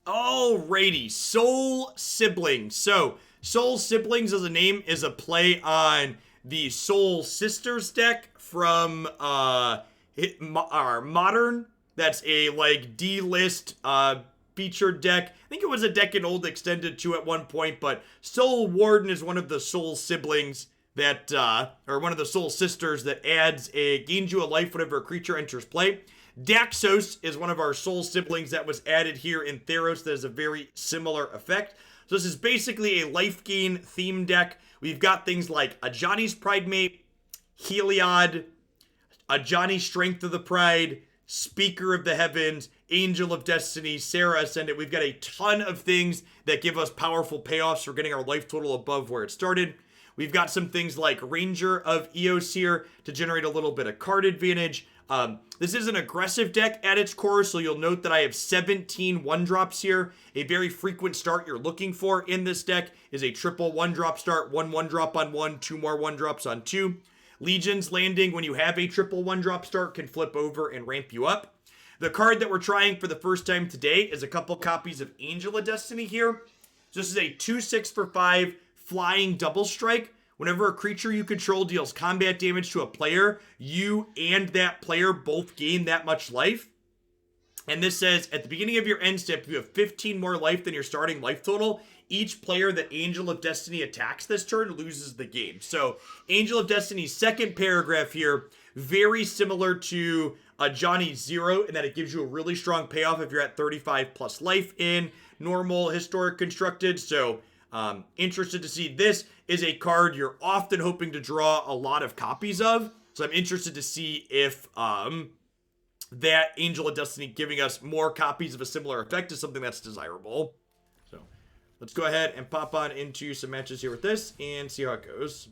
Alrighty, Soul Siblings. So, Soul Siblings as a name is a play on the Soul Sisters deck from our Modern. That's a like D-list featured deck. I think it was a deck in Old Extended 2 at one point, but Soul Warden is one of the Soul Siblings that, or one of the Soul Sisters that gains you a life whenever a creature enters play. Daxos is one of our Soul Siblings that was added here in Theros that has a very similar effect. So this is basically a life gain theme deck. We've got things like Ajani's Pridemate, Heliod, Ajani Strength of the Pride, Speaker of the Heavens, Angel of Destiny, Serra Ascendant. We've got a ton of things that give us powerful payoffs for getting our life total above where it started. We've got some things like Ranger of Eos here to generate a little bit of card advantage. This is an aggressive deck at its core, so you'll note that I have 17 1-drops here. A very frequent start you're looking for in this deck is a triple 1-drop start, 1-1-drop on 1, 2 more 1-drops on 2. Legions landing when you have a triple 1-drop start can flip over and ramp you up. The card that we're trying for the first time today is a couple copies of Angel of Destiny here. So this is a 2/6 for 5 flying double strike. Whenever a creature you control deals combat damage to a player, you and that player both gain that much life. And this says, at the beginning of your end step, if you have 15 more life than your starting life total, each player that Angel of Destiny attacks this turn loses the game. So, Angel of Destiny's second paragraph here, very similar to Ajani 0, in that it gives you a really strong payoff if you're at 35 plus life in normal, historic, constructed. So, interested to see. This is a card you're often hoping to draw a lot of copies of. So I'm interested to see if that Angel of Destiny giving us more copies of a similar effect is something that's desirable. So let's go ahead and pop on into some matches here with this and see how it goes.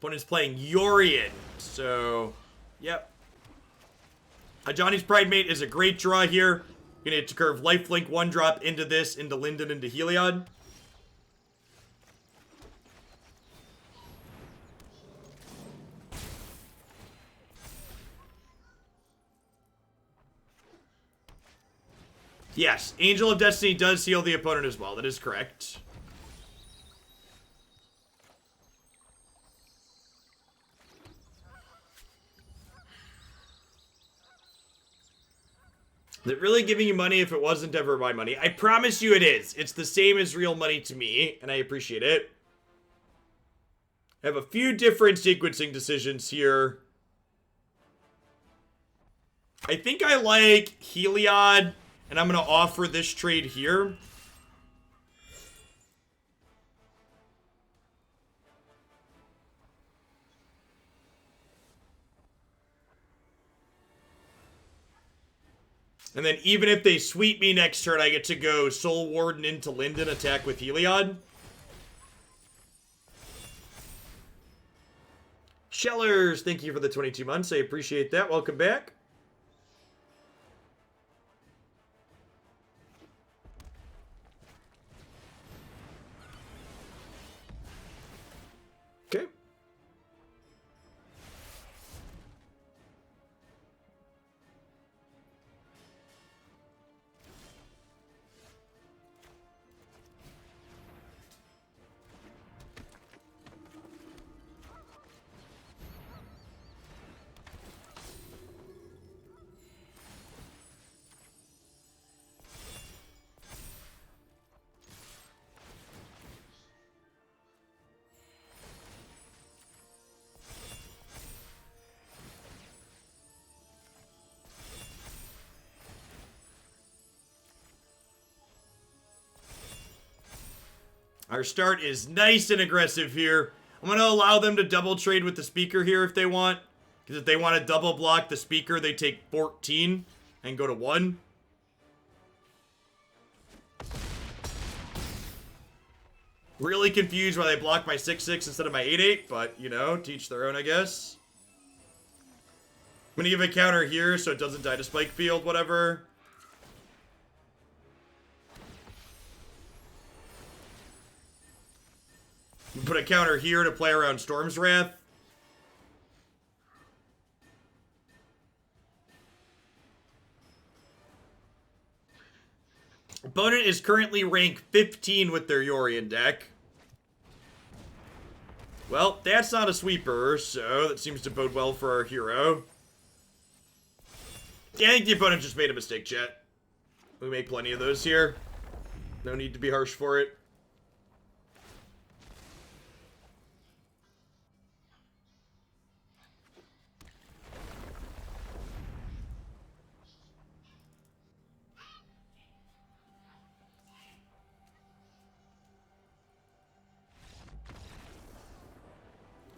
Opponent's playing Yorion. So, yep. Ajani's Pridemate is a great draw here. You're going to curve lifelink 1-drop into this, into Linden, into Heliod. Yes, Angel of Destiny does heal the opponent as well. That is correct. Is it really giving you money if it wasn't ever my money? I promise you it is. It's the same as real money to me, and I appreciate it. I have a few different sequencing decisions here. I think I like Heliod, and I'm going to offer this trade here. And then even if they sweep me next turn, I get to go Soul Warden into Linden, attack with Heliod. Shellers, thank you for the 22 months. I appreciate that. Welcome back. Okay. Our start is nice and aggressive here. I'm going to allow them to double trade with the speaker here if they want. Because if they want to double block the speaker, they take 14. and go to 1. Really confused why they block my 6/6 instead of my 8/8, but, you know, teach their own, I guess. I'm gonna give a counter here so it doesn't die to Spike Field, whatever. Put a counter here to play around Storm's Wrath. Opponent is currently rank 15 with their Yorion deck. Well, that's not a sweeper, so that seems to bode well for our hero. Yeah, I think the opponent just made a mistake, chat. We make plenty of those here. No need to be harsh for it.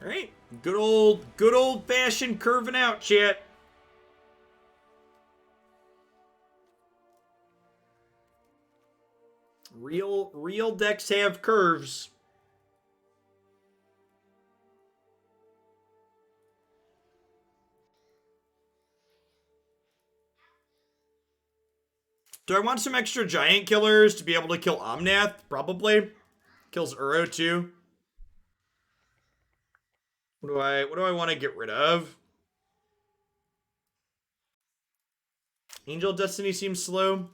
Alright, good old fashioned curving out, chat. Real decks have curves. Do I want some extra giant killers to be able to kill Omnath? Probably. Kills Uro too. What do I want to get rid of? Angel Destiny seems slow.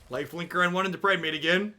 Lifelinker on 1 into Pridemate again.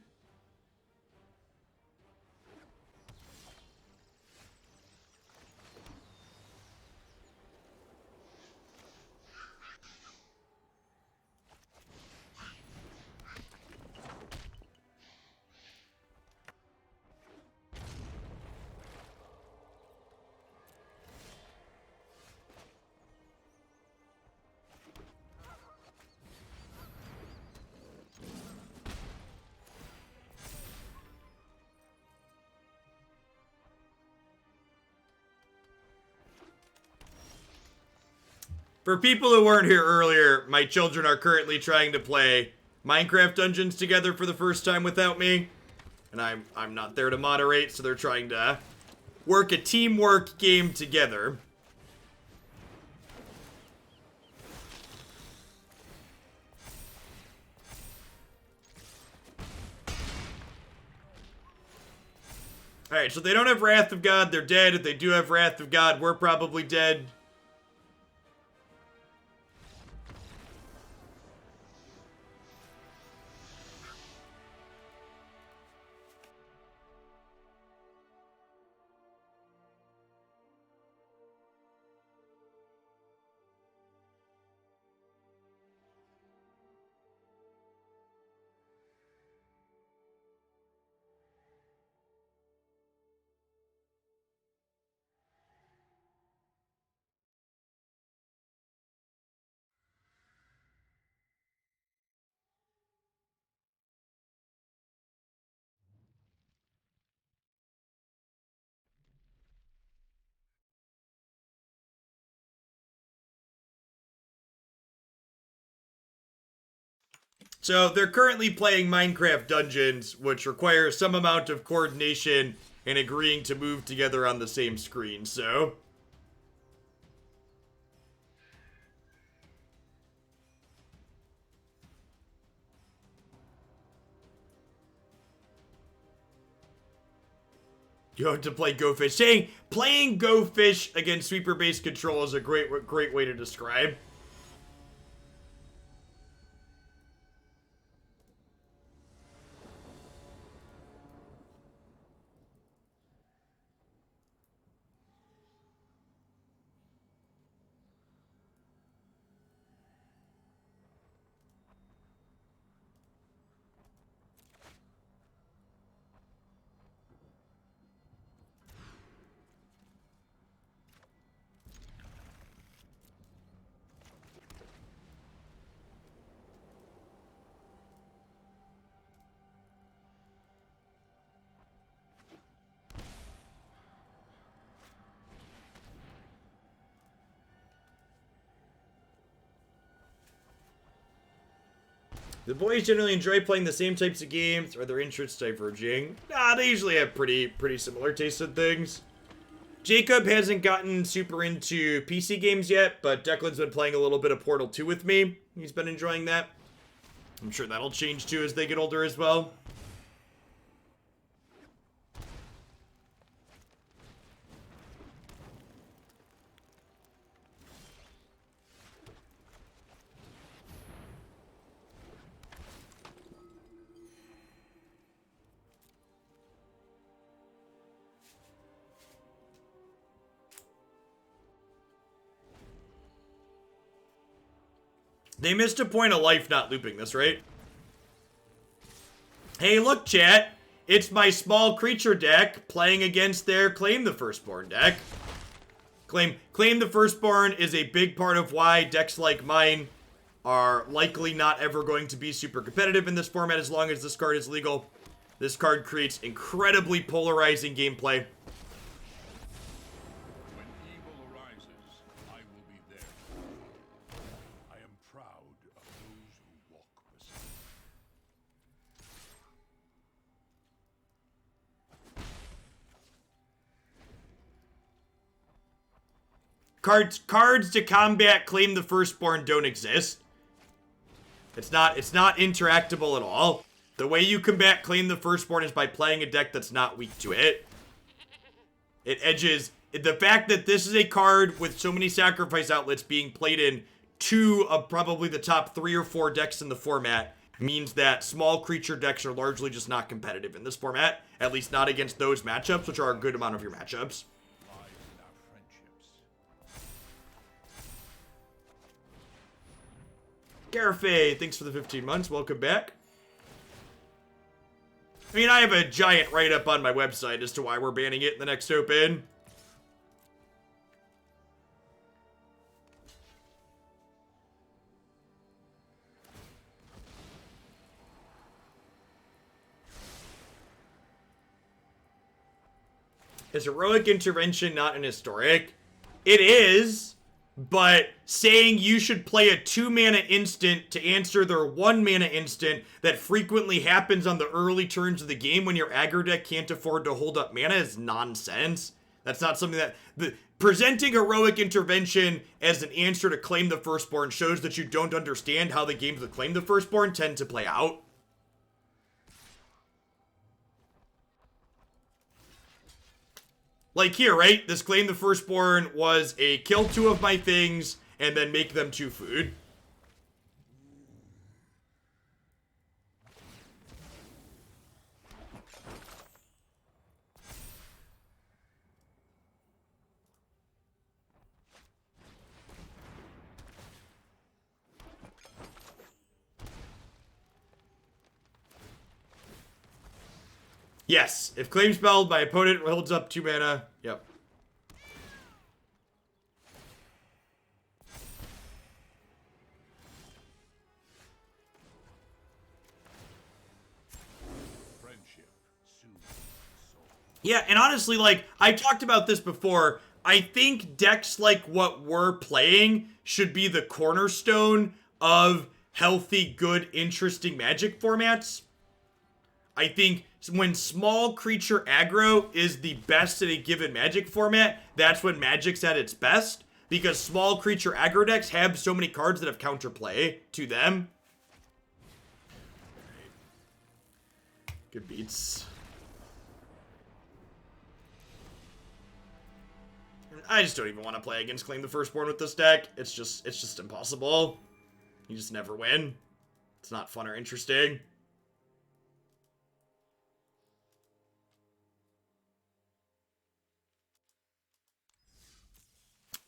For people who weren't here earlier, my children are currently trying to play Minecraft Dungeons together for the first time without me. And I'm not there to moderate, so they're trying to work a teamwork game together. Alright, so they don't have Wrath of God, they're dead. If they do have Wrath of God, we're probably dead. So they're currently playing Minecraft Dungeons, which requires some amount of coordination and agreeing to move together on the same screen, so... You have to play Go Fish. Saying playing Go Fish against sweeper-based control is a great way to describe. The boys generally enjoy playing the same types of games, or their interests diverging? Nah, they usually have pretty similar tastes in things. Jacob hasn't gotten super into PC games yet, but Declan's been playing a little bit of Portal 2 with me. He's been enjoying that. I'm sure that'll change too as they get older as well. They missed a point of life not looping this, right? Hey, look, chat. It's my small creature deck playing against their Claim the Firstborn deck. Claim the Firstborn is a big part of why decks like mine are likely not ever going to be super competitive in this format as long as this card is legal. This card creates incredibly polarizing gameplay. Cards to combat Claim the Firstborn don't exist. It's not interactable at all. The way you combat Claim the Firstborn is by playing a deck that's not weak to it. It edges... The fact that this is a card with so many sacrifice outlets being played in 2 of probably the top 3 or 4 decks in the format means that small creature decks are largely just not competitive in this format. At least not against those matchups, which are a good amount of your matchups. Garfe, thanks for the 15 months. Welcome back. I mean, I have a giant write-up on my website as to why we're banning it in the next open. Is Heroic Intervention not an historic? It is. But saying you should play a 2-mana instant to answer their 1-mana instant that frequently happens on the early turns of the game when your aggro deck can't afford to hold up mana is nonsense. That's not something that... Presenting Heroic Intervention as an answer to Claim the Firstborn shows that you don't understand how the games with Claim the Firstborn tend to play out. Like here, right? This Claim the Firstborn was a kill 2 of my things and then make them 2 food. Yes, if claim spelled, my opponent holds up 2 mana. Yep. Yeah, and honestly, like, I talked about this before. I think decks like what we're playing should be the cornerstone of healthy, good, interesting Magic formats. I think when small creature aggro is the best in a given Magic format, that's when Magic's at its best. Because small creature aggro decks have so many cards that have counterplay to them. Good beats. I just don't even want to play against Claim the Firstborn with this deck. It's just impossible. You just never win. It's not fun or interesting.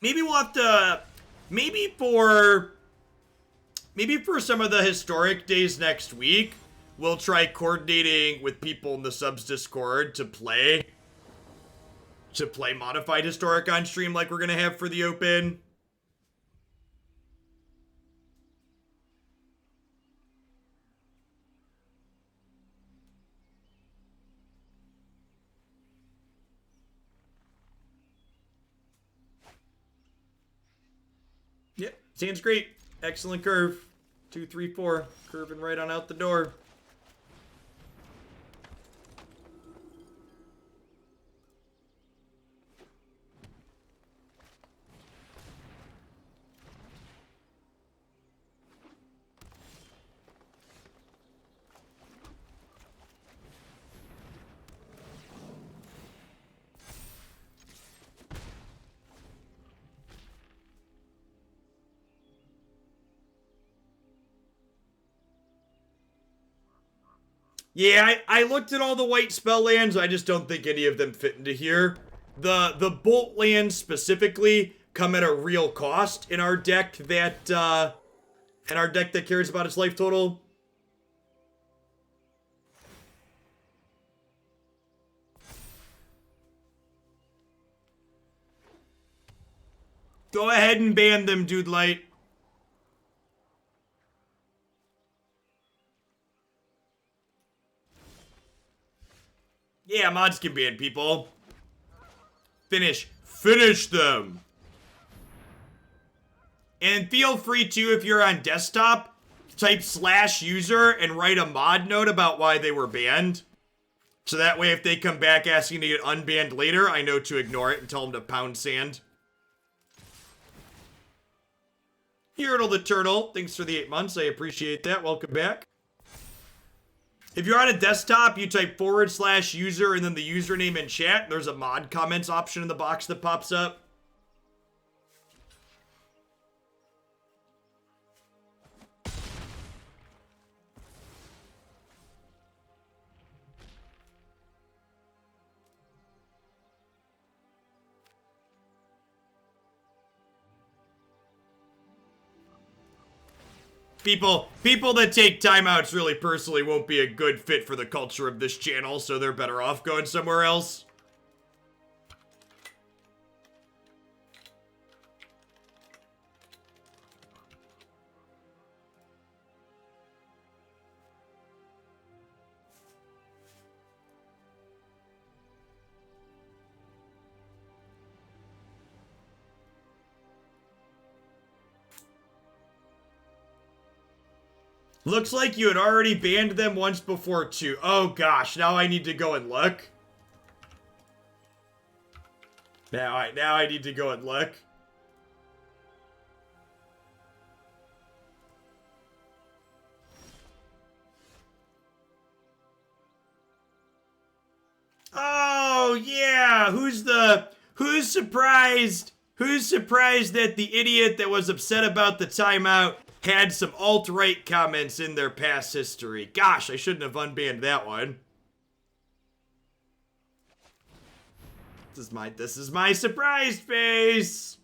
Maybe we'll have to, maybe for some of the historic days next week, we'll try coordinating with people in the subs Discord to play modified historic on stream like we're gonna have for the open. Yep, sounds great. Excellent curve. 2, 3, 4. Curving right on out the door. Yeah, I looked at all the white spell lands. I just don't think any of them fit into here. The bolt lands specifically come at a real cost in our deck that cares about its life total. Go ahead and ban them, Dude Light. Yeah, mods can ban people. Finish them. And feel free to, if you're on desktop, type /user and write a mod note about why they were banned. So that way if they come back asking to get unbanned later, I know to ignore it and tell them to pound sand. Herodle the Turtle, thanks for the 8 months. I appreciate that. Welcome back. If you're on a desktop, you type /user and then the username in chat. There's a mod comments option in the box that pops up. People that take timeouts really personally won't be a good fit for the culture of this channel, so they're better off going somewhere else. Looks like you had already banned them once before, too. Oh, gosh. Now I need to go and look. Now I need to go and look. Oh, yeah. Who's surprised? Who's surprised that the idiot that was upset about the timeout had some alt-right comments in their past history? Gosh, I shouldn't have unbanned that one. This is my surprise face.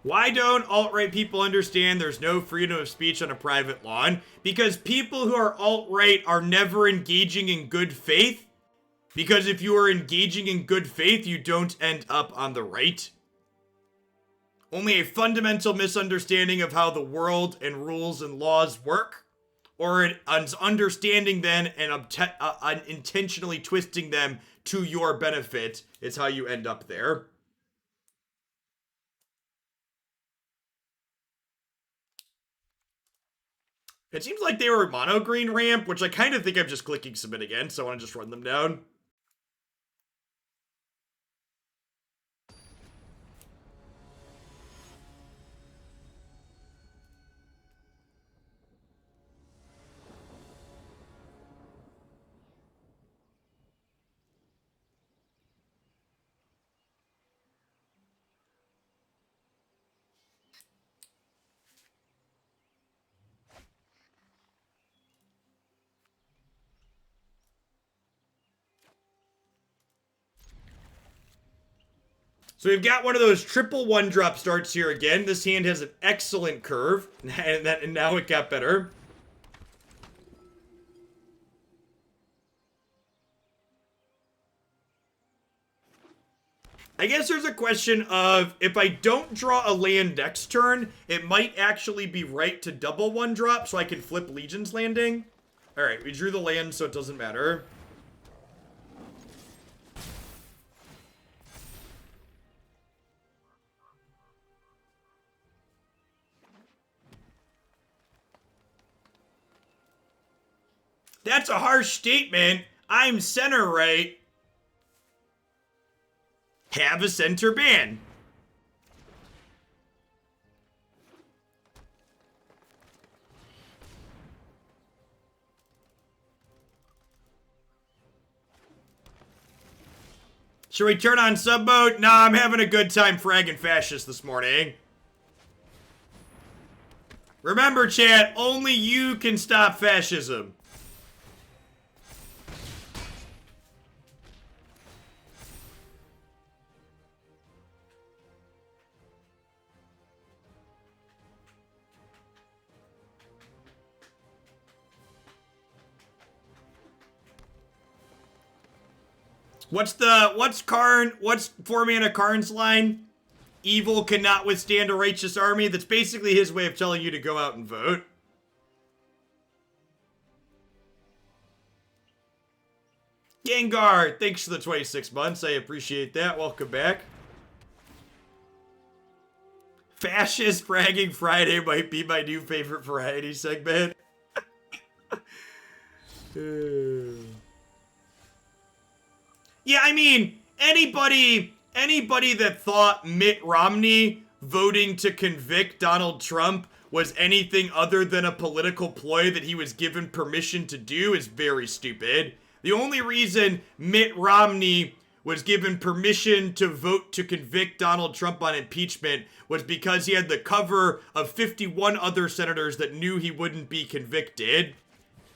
Why don't alt-right people understand there's no freedom of speech on a private lawn? Because people who are alt-right are never engaging in good faith. Because if you are engaging in good faith, you don't end up on the right. Only a fundamental misunderstanding of how the world and rules and laws work or understanding them and intentionally twisting them to your benefit is how you end up there. It seems like they were mono green ramp, which I kind of think I'm just clicking submit again, so I want to just run them down. So we've got one of those triple 1-drop starts here again. This hand has an excellent curve, and now it got better. I guess there's a question of, if I don't draw a land next turn, it might actually be right to double 1-drop so I can flip Legion's Landing. Alright, we drew the land, so it doesn't matter. That's a harsh statement. I'm center right. Have a center ban. Should we turn on sub mode? Nah, I'm having a good time fragging fascists this morning. Remember, chat, only you can stop fascism. What's 4-mana Karn's line? Evil cannot withstand a righteous army. That's basically his way of telling you to go out and vote. Gengar, thanks for the 26 months. I appreciate that. Welcome back. Fascist Bragging Friday might be my new favorite variety segment. Yeah, I mean, anybody that thought Mitt Romney voting to convict Donald Trump was anything other than a political ploy that he was given permission to do is very stupid. The only reason Mitt Romney was given permission to vote to convict Donald Trump on impeachment was because he had the cover of 51 other senators that knew he wouldn't be convicted.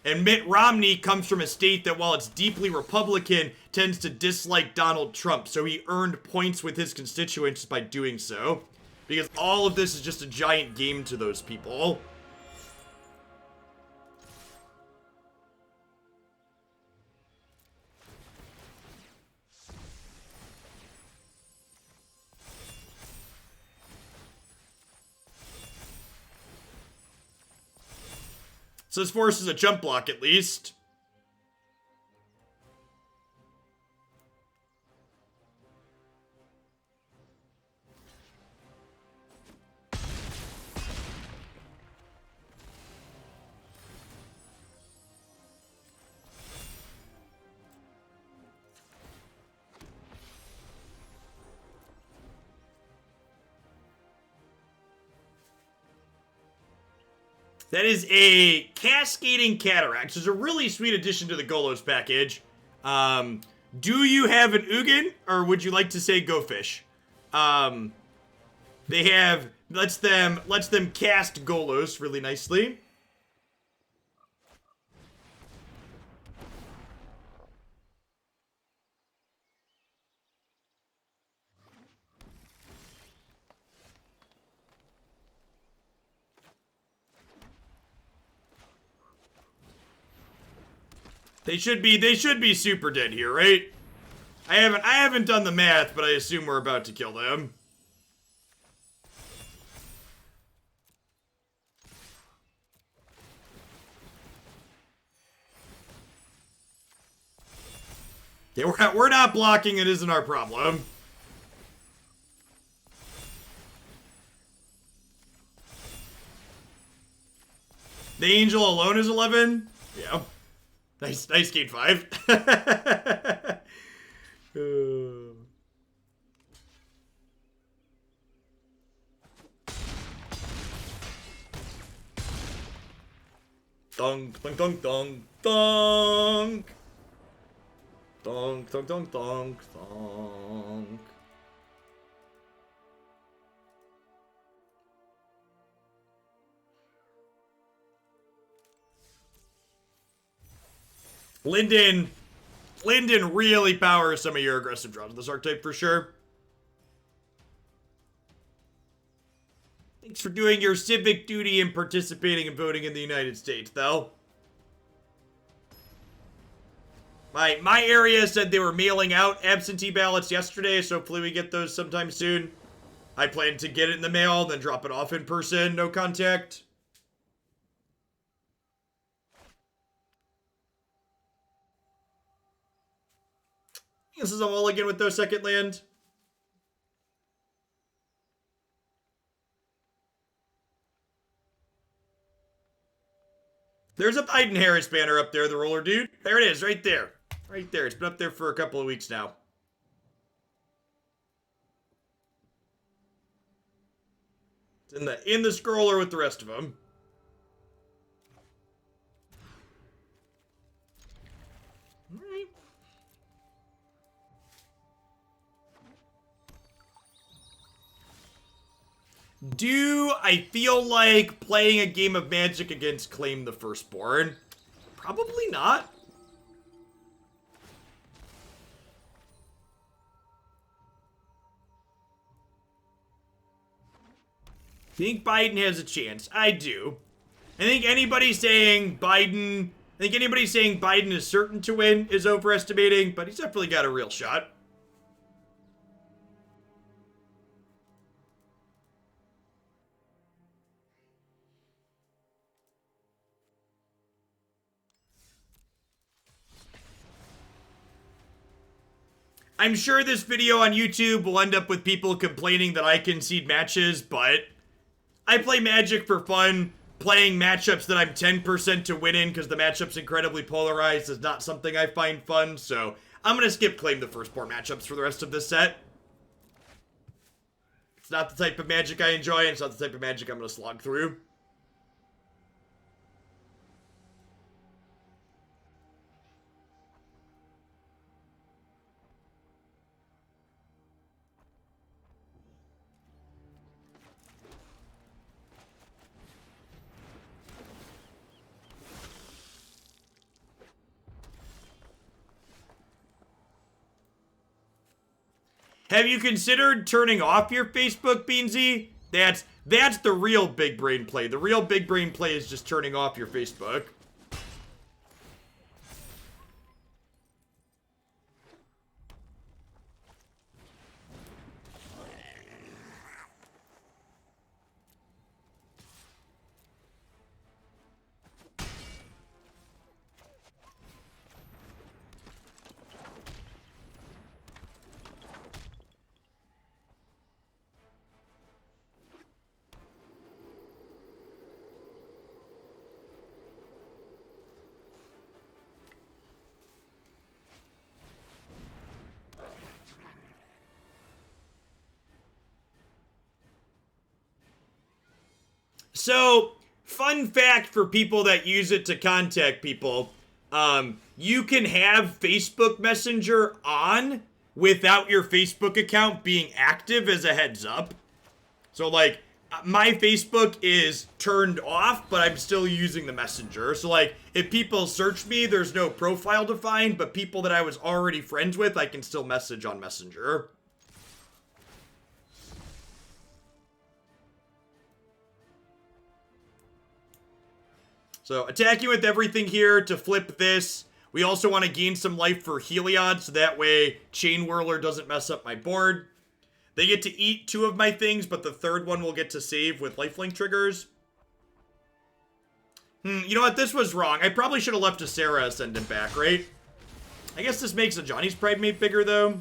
And Mitt Romney comes from a state that, while it's deeply Republican, tends to dislike Donald Trump. So he earned points with his constituents by doing so. Because all of this is just a giant game to those people. So this forces a jump block at least. That is a Cascading Cataracts. It's a really sweet addition to the Golos package. Do you have an Ugin, or would you like to say Go Fish? They have lets them cast Golos really nicely. They should be super dead here, right? I haven't done the math, but I assume we're about to kill them. Yeah, we're not blocking. It isn't our problem. The Angel alone is 11? Yeah. Nice Gate 5. Dong, dong, dong, dong, dong. Dong, dong, dong, dong, dong. Linden really powers some of your aggressive draws in this archetype for sure. Thanks for doing your civic duty and participating and voting in the United States, though. My area said they were mailing out absentee ballots yesterday, so hopefully we get those sometime soon. I plan to get it in the mail, then drop it off in person, no contact. This is a mulligan with no second land. There's a Biden Harris banner up there, the roller dude. There it is, right there. Right there. It's been up there for a couple of weeks now. It's in the scroller with the rest of them. Alright. Do I feel like playing a game of Magic against Claim the Firstborn? Probably not. Think Biden has a chance. I do. I think anybody saying Biden is certain to win is overestimating, but he's definitely got a real shot. I'm sure this video on YouTube will end up with people complaining that I concede matches, but I play Magic for fun. Playing matchups that I'm 10% to win in because the matchup's incredibly polarized is not something I find fun, so I'm going to skip Claim the Firstborn matchups for the rest of this set. It's not the type of Magic I enjoy, and it's not the type of Magic I'm going to slog through. Have you considered turning off your Facebook, Beansy? That's the real big brain play. The real big brain play is just turning off your Facebook. So, fun fact for people that use it to contact people, you can have Facebook Messenger on without your Facebook account being active as a heads up. So, like, my Facebook is turned off, but I'm still using the Messenger. So, like, if people search me, there's no profile to find, but people that I was already friends with, I can still message on Messenger. So, attacking with everything here to flip this. We also want to gain some life for Heliod, so that way Chain Whirler doesn't mess up my board. They get to eat 2 of my things, but the third one will get to save with lifelink triggers. You know what? This was wrong. I probably should have left a Serra Ascendant back, right? I guess this makes Ajani's Pridemate bigger, though.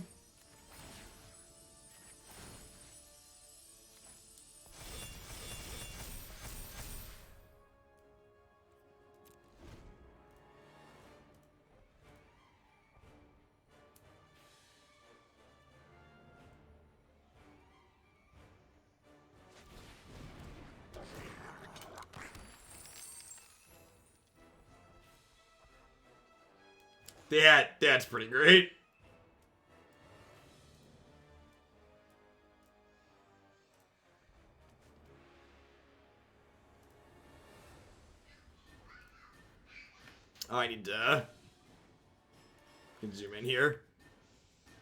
That's pretty great. Oh, I need to zoom in here.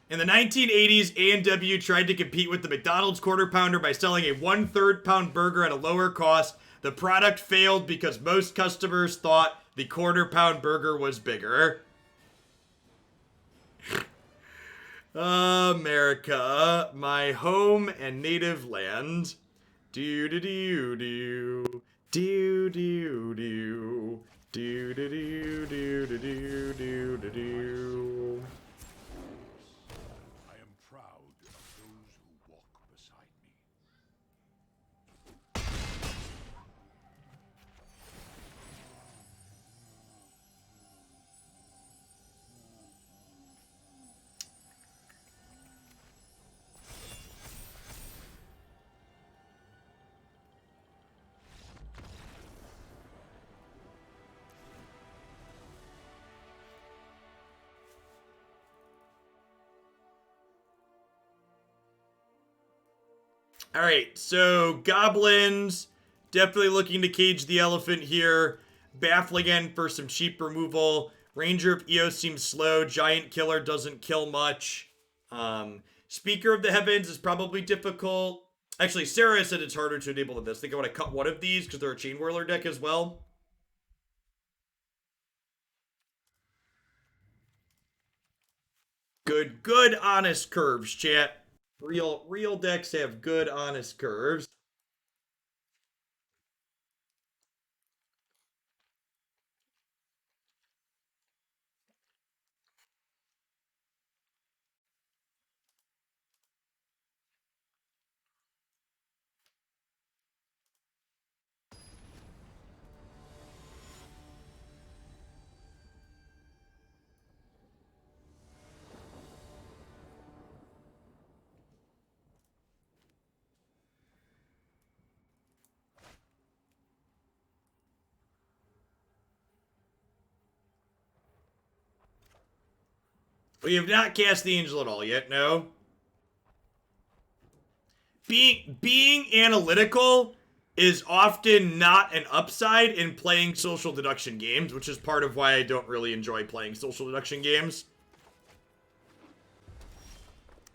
In the 1980s, A&W tried to compete with the McDonald's Quarter Pounder by selling a 1/3 pound burger at a lower cost. The product failed because most customers thought the Quarter Pound burger was bigger. America, my home and native land. Do do do do do do do do do do do do do do do. I am proud of those who walk beside me. Alright, so Goblins, definitely looking to cage the elephant here. Baffling End for some cheap removal. Ranger of Eos seems slow. Giant Killer doesn't kill much. Speaker of the Heavens is probably difficult. Actually, Serra said it's harder to enable than this. I think I want to cut one of these because they're a Chain Whirler deck as well. Good, honest curves, chat. Real decks have good, honest curves. We have not cast the Angel at all yet, no. Being analytical is often not an upside in playing social deduction games, which is part of why I don't really enjoy playing social deduction games.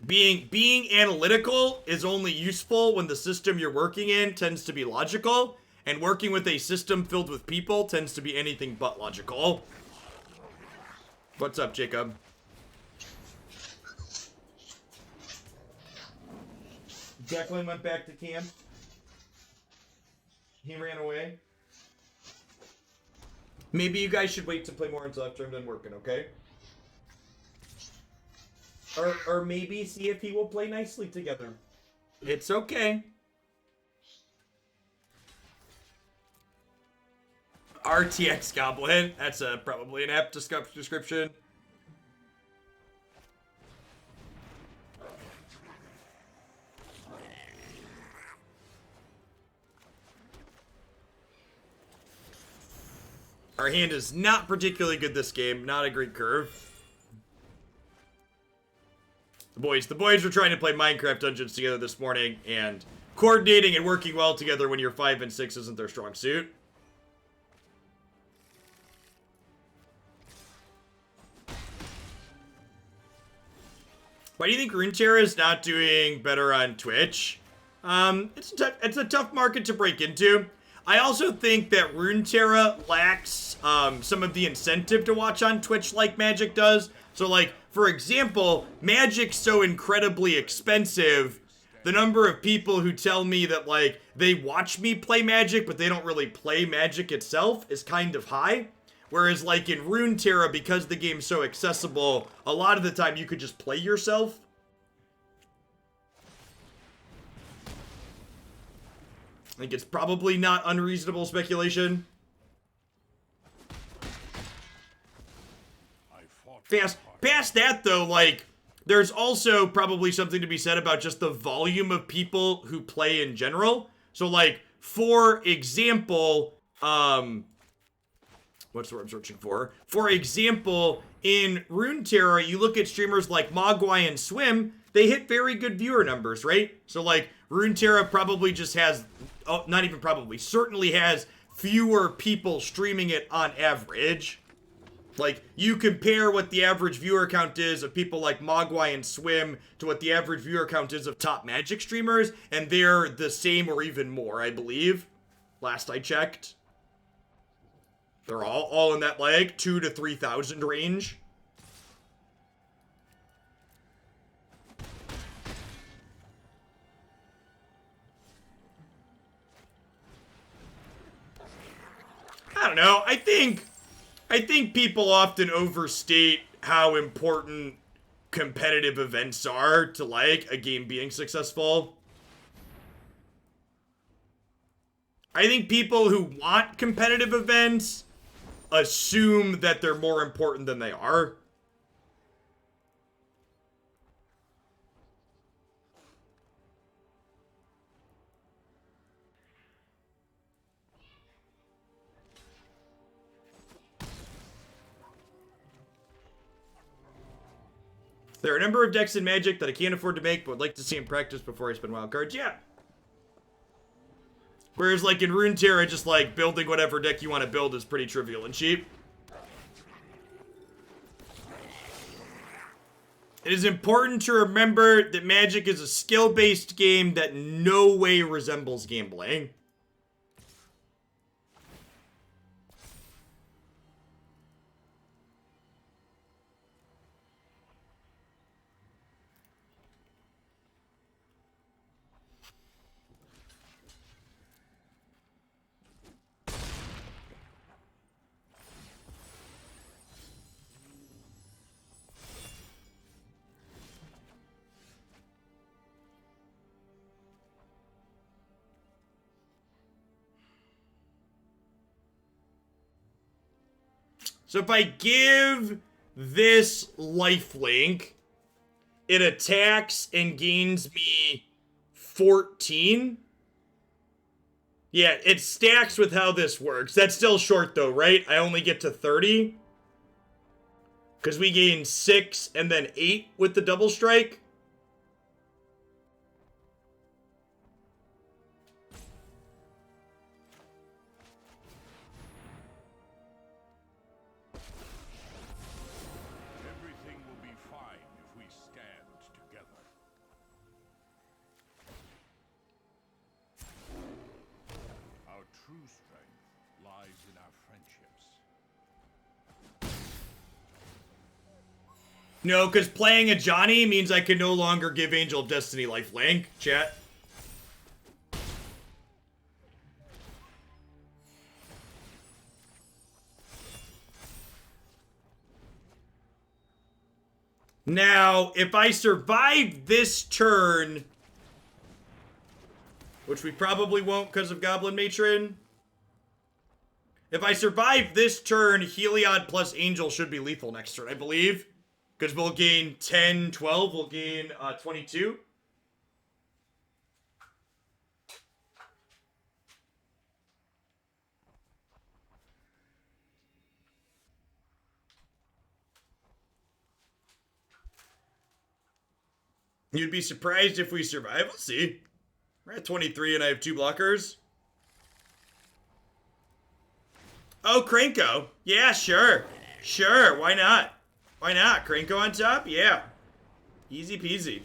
Being analytical is only useful when the system you're working in tends to be logical, and working with a system filled with people tends to be anything but logical. What's up, Jacob? Declan went back to camp. He ran away. Maybe you guys should wait to play more until after I'm done working, okay? Or maybe see if he will play nicely together. It's okay. RTX Goblin. That's probably an apt description. Our hand is not particularly good this game. Not a great curve. The boys were trying to play Minecraft Dungeons together this morning, and coordinating and working well together when you're 5 and 6 isn't their strong suit. Why do you think Runeterra is not doing better on Twitch? It's a tough market to break into. I also think that Runeterra lacks some of the incentive to watch on Twitch like Magic does. So, like, for example, Magic's so incredibly expensive. The number of people who tell me that, like, they watch me play Magic, but they don't really play Magic itself is kind of high. Whereas like in Runeterra, because the game's so accessible, a lot of the time you could just play yourself. I think it's probably not unreasonable speculation. Past that though, like, there's also probably something to be said about just the volume of people who play in general. So like, for example, what's the word I'm searching for? For example, in Runeterra, you look at streamers like Mogwai and Swim, they hit very good viewer numbers, right? So like, Runeterra probably just has, oh, not even probably, certainly has fewer people streaming it on average. Like, you compare what the average viewer count is of people like Mogwai and Swim to what the average viewer count is of top Magic streamers, and they're the same or even more, I believe. Last I checked. They're all in that, like, 2,000 to 3,000 range. I don't know. I think people often overstate how important competitive events are to, like, a game being successful. I think people who want competitive events assume that they're more important than they are. There are a number of decks in Magic that I can't afford to make, but would like to see in practice before I spend wild cards. Yeah. Whereas, like, in Runeterra, just, like, building whatever deck you want to build is pretty trivial and cheap. It is important to remember that Magic is a skill-based game that no way resembles gambling. So if I give this lifelink, it attacks and gains me 14. Yeah, it stacks with how this works. That's still short though, right? I only get to 30. Because we gain 6 and then 8 with the double strike. Everything will be fine if we stand together. Our true strength lies in our friendships. No, because playing Ajani means I can no longer give Angel of Destiny lifelink, chat. Now, if I survive this turn, which we probably won't because of Goblin Matron, if I survive this turn, Heliod plus Angel should be lethal next turn, I believe. Because we'll gain 10, 12, we'll gain 22. You'd be surprised if we survive. We'll see. We're at 23 and I have 2 blockers. Oh, Krenko. Yeah, sure. Sure, why not? Why not? Krenko on top? Yeah. Easy peasy.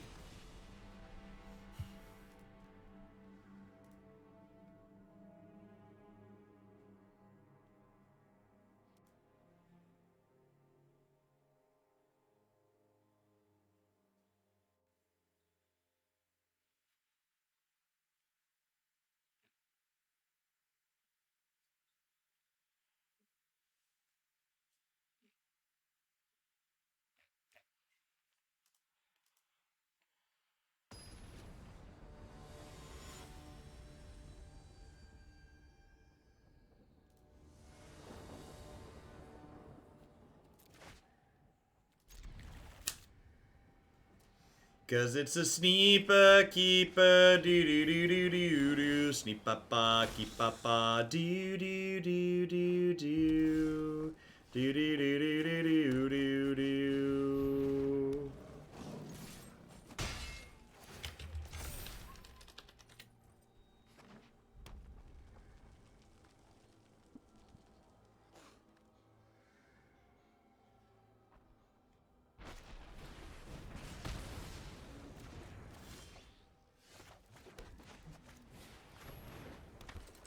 Cause it's a sneepa keepa doo doo doo doo doo doo sneepa pa keepa pa doo doo doo doo doo doo doo doo doo doo doo doo.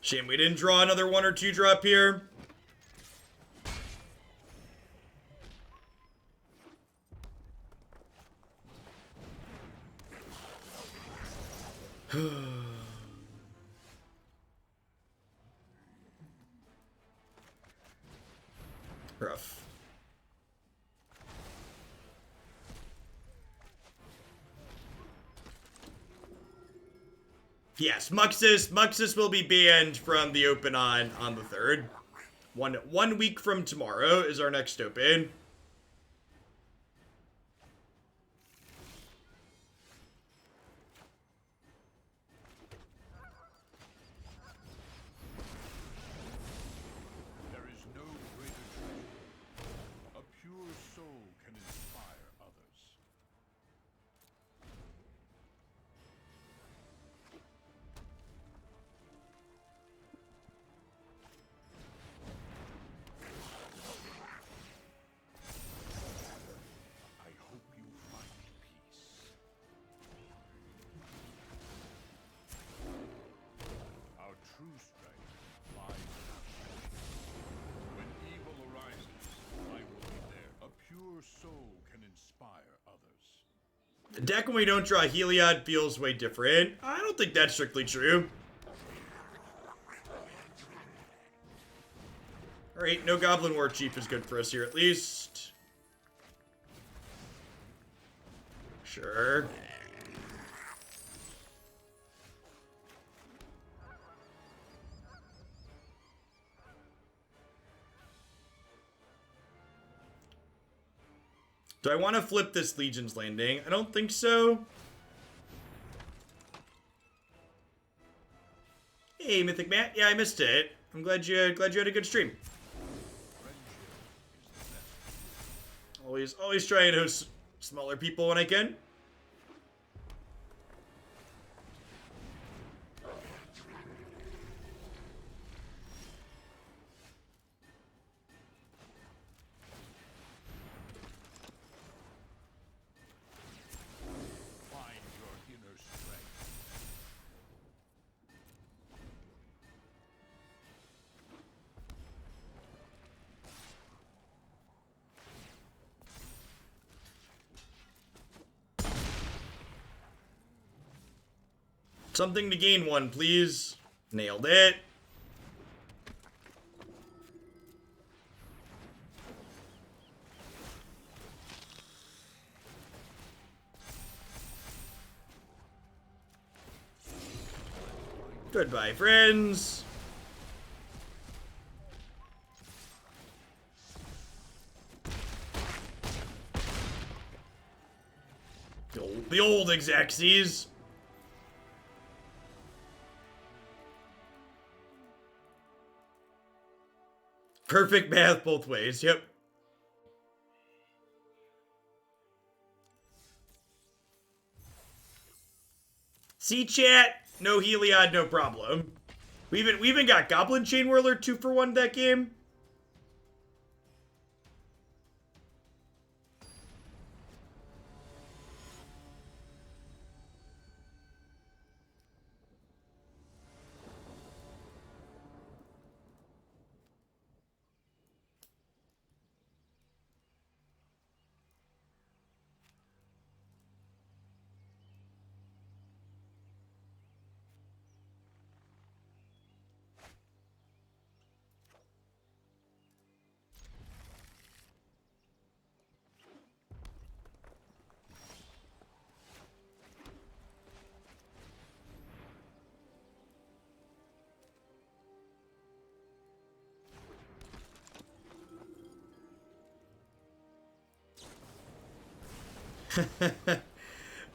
Shame we didn't draw another 1 or 2 drop here. Rough. Yes, Muxus will be banned from the open on the 3rd. One week from tomorrow is our next open. There is no greater treasure. A pure soul can inspire others. I hope you find peace. Our true strength lies in our strength. When evil arises, I will be there. A pure soul can inspire others. The deck when we don't draw Heliod feels way different. I don't think that's strictly true. Alright, no Goblin War Chief is good for us here at least. Sure. Do I want to flip this Legion's Landing? I don't think so. Hey, Mythic Matt. Yeah, I missed it. I'm glad you had a good stream. Always try and host smaller people when I can. Find your inner strength. Something to gain 1, please. Nailed it. Goodbye, friends. The old Exaxes. Perfect math both ways, yep. See, chat? No Heliod, no problem. We even got Goblin Chain Whirler 2-for-1 that game.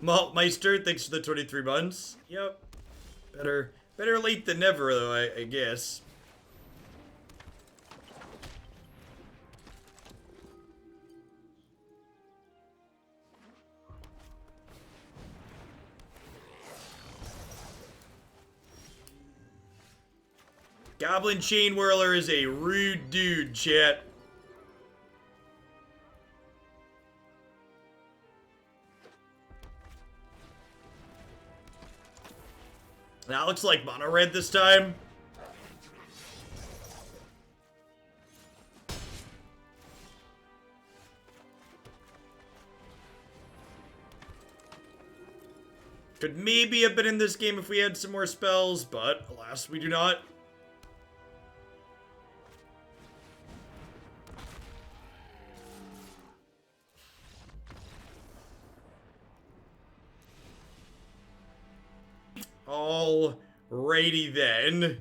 Maltmeister, thanks for the 23 months. Yep. Better late than never, though, I guess. Goblin Chain Whirler is a rude dude, chat. That looks like mono red this time. Could maybe have been in this game if we had some more spells, but alas, we do not. Alrighty then.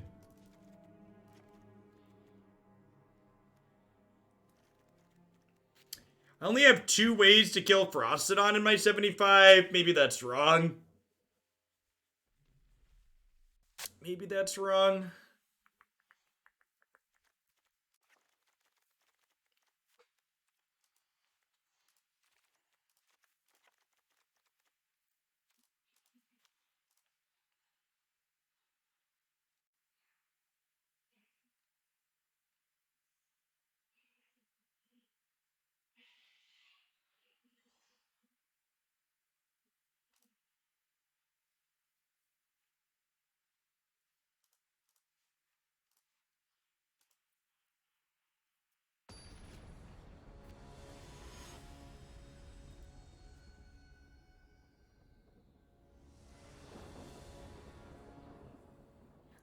I only have 2 ways to kill Frostodon in my 75. Maybe that's wrong. Maybe that's wrong.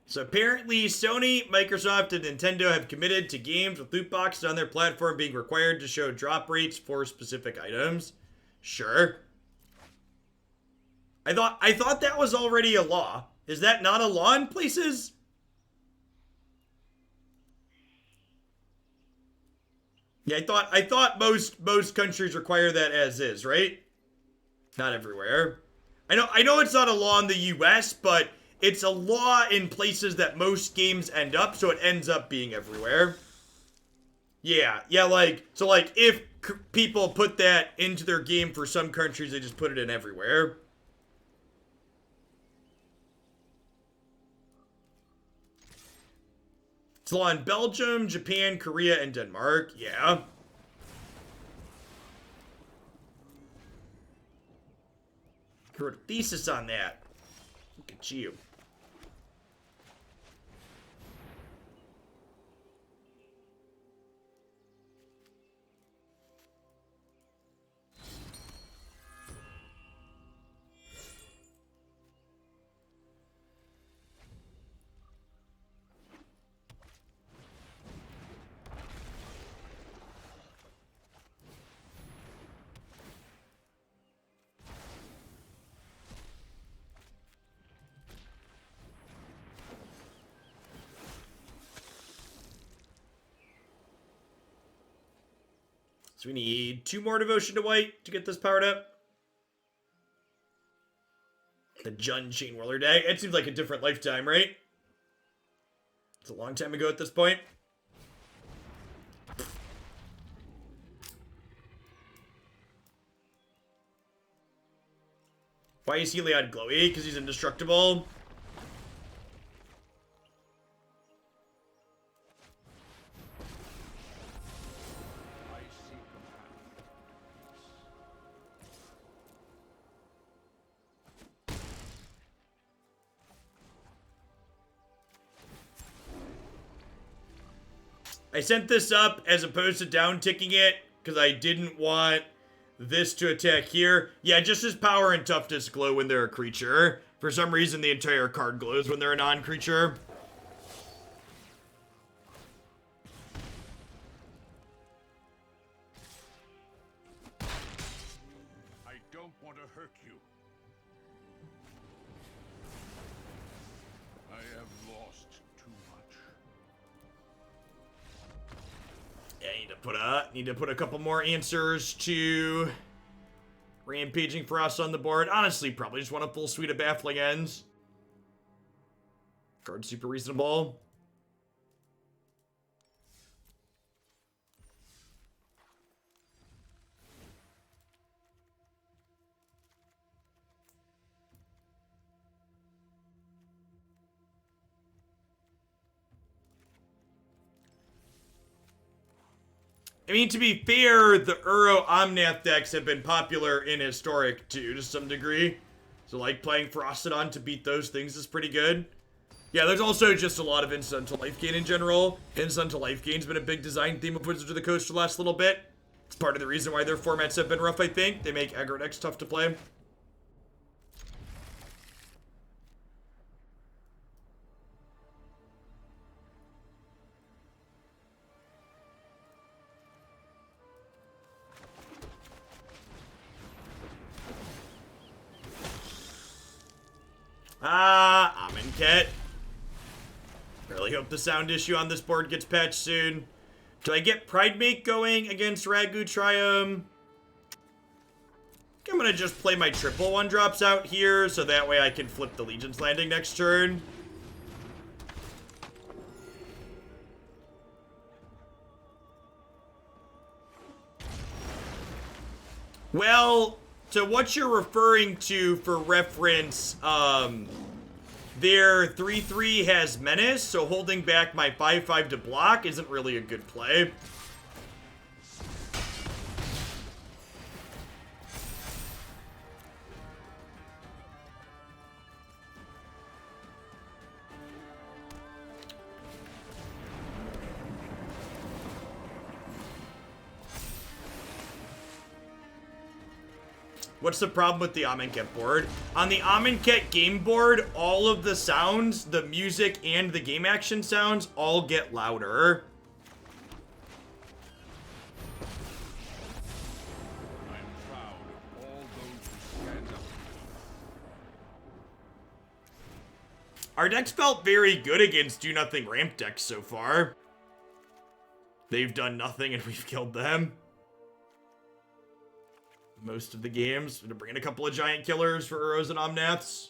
So apparently Sony, Microsoft, and Nintendo have committed to games with loot boxes on their platform being required to show drop rates for specific items. Sure. I thought that was already a law. Is that not a law in places? Yeah, I thought most countries require that as is, right? Not everywhere. I know it's not a law in the US, but it's a law in places that most games end up, so it ends up being everywhere. Yeah, so if people put that into their game for some countries, they just put it in everywhere. It's law in Belgium, Japan, Korea, and Denmark. Yeah. I wrote a thesis on that. Look at you. So we need 2 more Devotion to White to get this powered up. The Jun Chain Whirler deck. It seems like a different lifetime, right? It's a long time ago at this point. Why is Heliod glowy? Because he's indestructible. I sent this up as opposed to down ticking it because I didn't want this to attack here. Yeah, just his power and toughness glow when they're a creature. For some reason, the entire card glows when they're a non-creature. I don't want to hurt you. I have lost too much. Yeah, I need to put a couple more answers to Rampaging Frost on the board. Honestly, probably just want a full suite of Baffling Ends. Card super reasonable. I mean, to be fair, the Uro Omnath decks have been popular in Historic, too, to some degree. So, like, playing Frostodon to beat those things is pretty good. Yeah, there's also just a lot of incidental life gain in general. Incidental life gain's been a big design theme of Wizards of the Coast for the last little bit. It's part of the reason why their formats have been rough, I think. They make aggro decks tough to play. Amonkhet. Really hope the sound issue on this board gets patched soon. Do I get Pridemate going against Ragu Triumph? I'm gonna just play my triple 1-drops out here, so that way I can flip the Legion's Landing next turn. Well, to what you're referring to for reference, their 3/3 has Menace, so holding back my 5/5 to block isn't really a good play. What's the problem with the Amonkhet board? On the Amonkhet game board, all of the sounds, the music and the game action sounds all get louder. I'm proud of all those who stand up. Our decks felt very good against do-nothing ramp decks so far. They've done nothing and we've killed them. Most of the games. We're gonna bring in a couple of giant killers for Uros and Omnaths.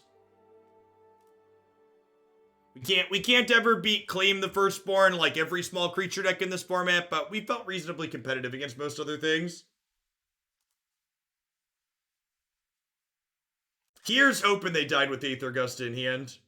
We can't ever beat Claim the Firstborn like every small creature deck in this format, but we felt reasonably competitive against most other things. Here's hoping they died with Aether Gust in hand.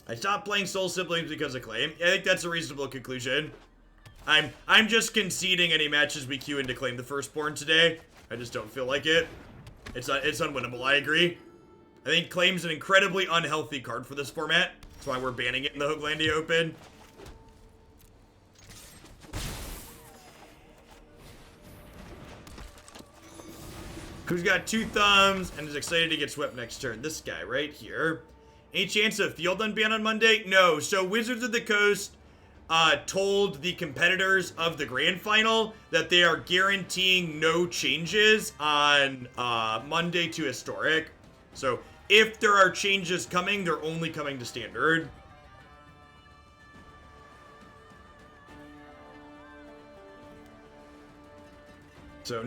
I stopped playing Soul Siblings because of Claim. I think that's a reasonable conclusion. I'm just conceding any matches we queue into Claim the Firstborn today. I just don't feel like it. It's unwinnable, I agree. I think Claim's an incredibly unhealthy card for this format. That's why we're banning it in the Hooglandia Open. Who's got 2 thumbs and is excited to get swept next turn? This guy right here. Any chance of field unban on Monday? No. So Wizards of the Coast told the competitors of the grand final that they are guaranteeing no changes on Monday to Historic. So if there are changes coming, they're only coming to Standard. So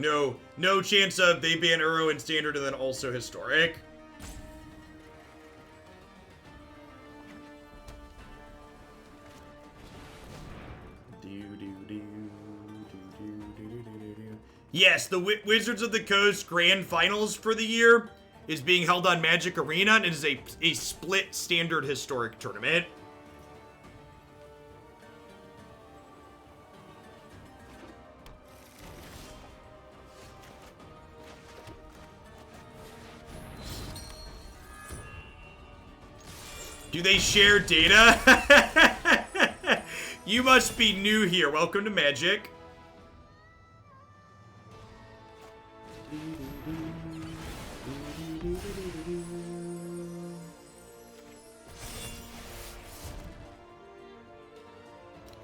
no chance of they ban Uro in Standard and then also Historic. Yes, the Wizards of the Coast Grand Finals for the year is being held on Magic Arena, and it is a split Standard Historic tournament. Do they share data? You must be new here. Welcome to Magic.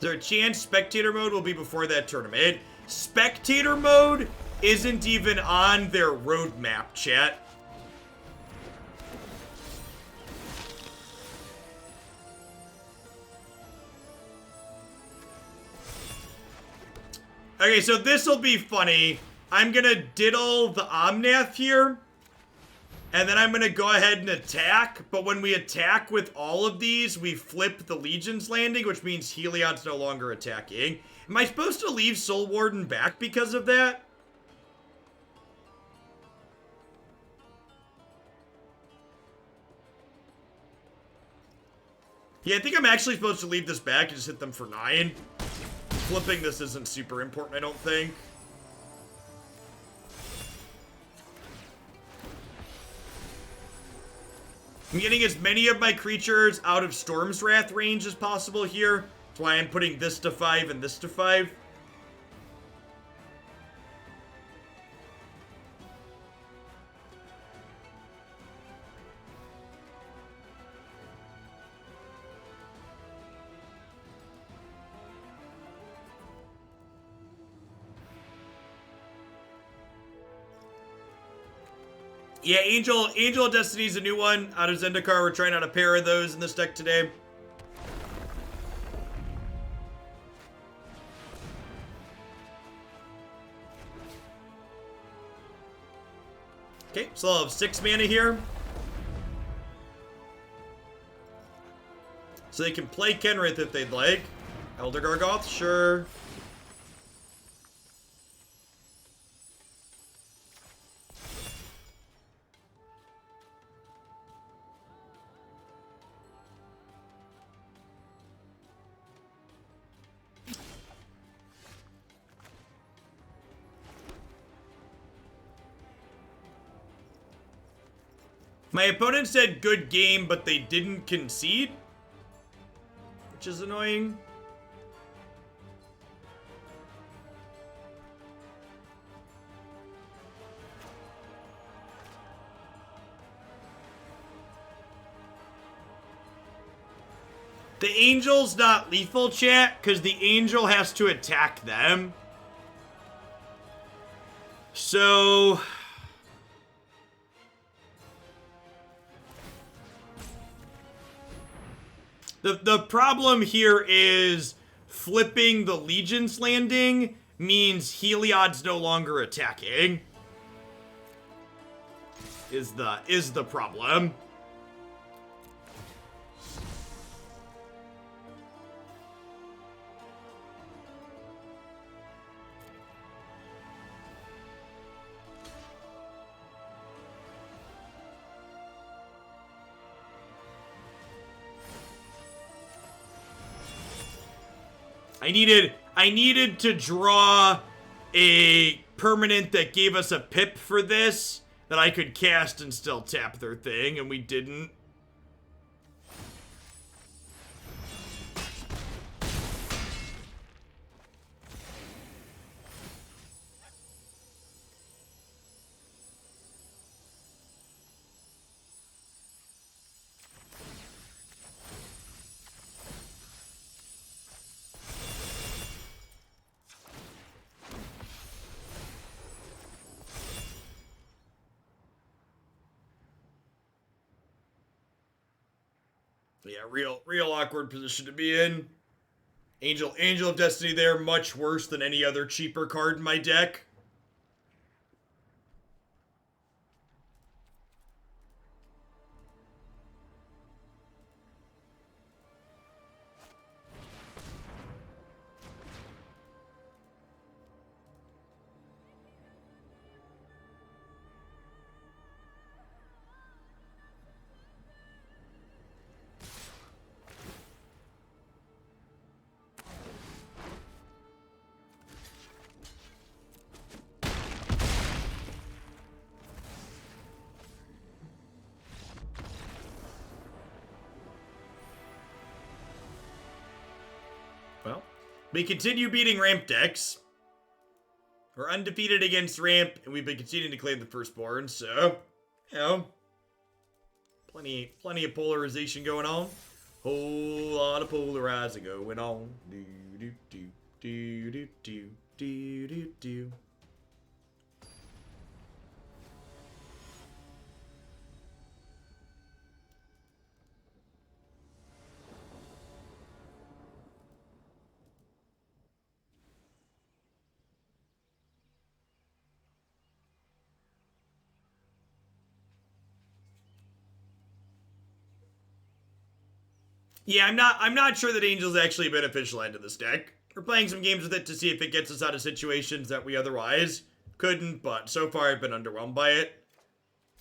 there a chance spectator mode will be before that tournament? Spectator mode isn't even on their roadmap, chat. Okay, so this will be funny. I'm gonna diddle the Omnath here. And then I'm gonna go ahead and attack. But when we attack with all of these, we flip the Legion's Landing, which means Heliod's no longer attacking. Am I supposed to leave Soul Warden back because of that? Yeah, I think I'm actually supposed to leave this back and just hit them for 9. Flipping this isn't super important, I don't think. I'm getting as many of my creatures out of Storm's Wrath range as possible here. That's why I'm putting this to 5 and this to 5. Yeah, Angel of Destiny is a new one out of Zendikar. We're trying out a pair of those in this deck today. Okay, so I'll have 6 mana here. So they can play Kenrith if they'd like. Elder Gargoth, sure. My opponent said good game, but they didn't concede, which is annoying. The Angel's not lethal, chat, because the Angel has to attack them. So... The problem here is flipping the Legion's Landing means Heliod's no longer attacking. Is the problem. I needed to draw a permanent that gave us a pip for this that I could cast and still tap their thing, and we didn't. Yeah, real awkward position to be in. Angel of Destiny there, much worse than any other cheaper card in my deck. Well, we continue beating ramp decks. We're undefeated against ramp, and we've been continuing to claim the firstborn, so, you know, plenty of polarization going on. Whole lot of polarizing going on. Yeah, I'm not sure that Angel's actually a beneficial end to this deck. We're playing some games with it to see if it gets us out of situations that we otherwise couldn't, but so far I've been underwhelmed by it.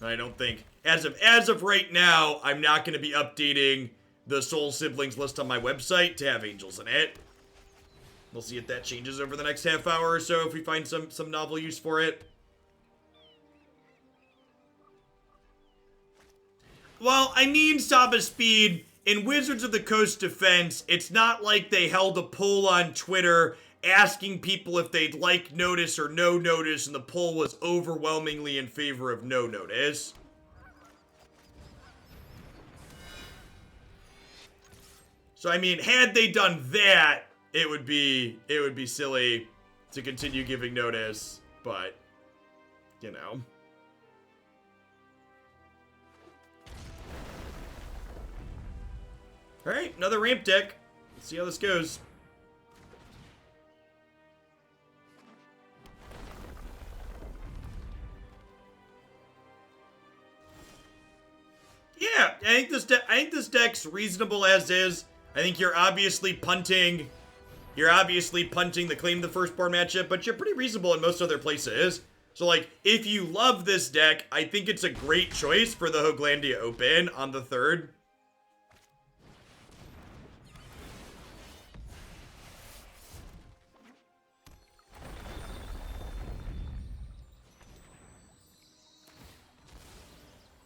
I don't think, as of right now, I'm not going to be updating the Soul Siblings list on my website to have Angels in it. We'll see if that changes over the next half hour or so if we find some novel use for it. Well, I mean, Saba Speed, in Wizards of the Coast Defense, it's not like they held a poll on Twitter asking people if they'd like notice or no notice, and the poll was overwhelmingly in favor of no notice. So, I mean, had they done that, it would be silly to continue giving notice, but, you know. Alright, another ramp deck. Let's see how this goes. Yeah, I think this deck's reasonable as is. I think you're obviously punting the claim the firstborn matchup, but you're pretty reasonable in most other places. So, like, if you love this deck, I think it's a great choice for the Hoaglandia Open on the 3rd.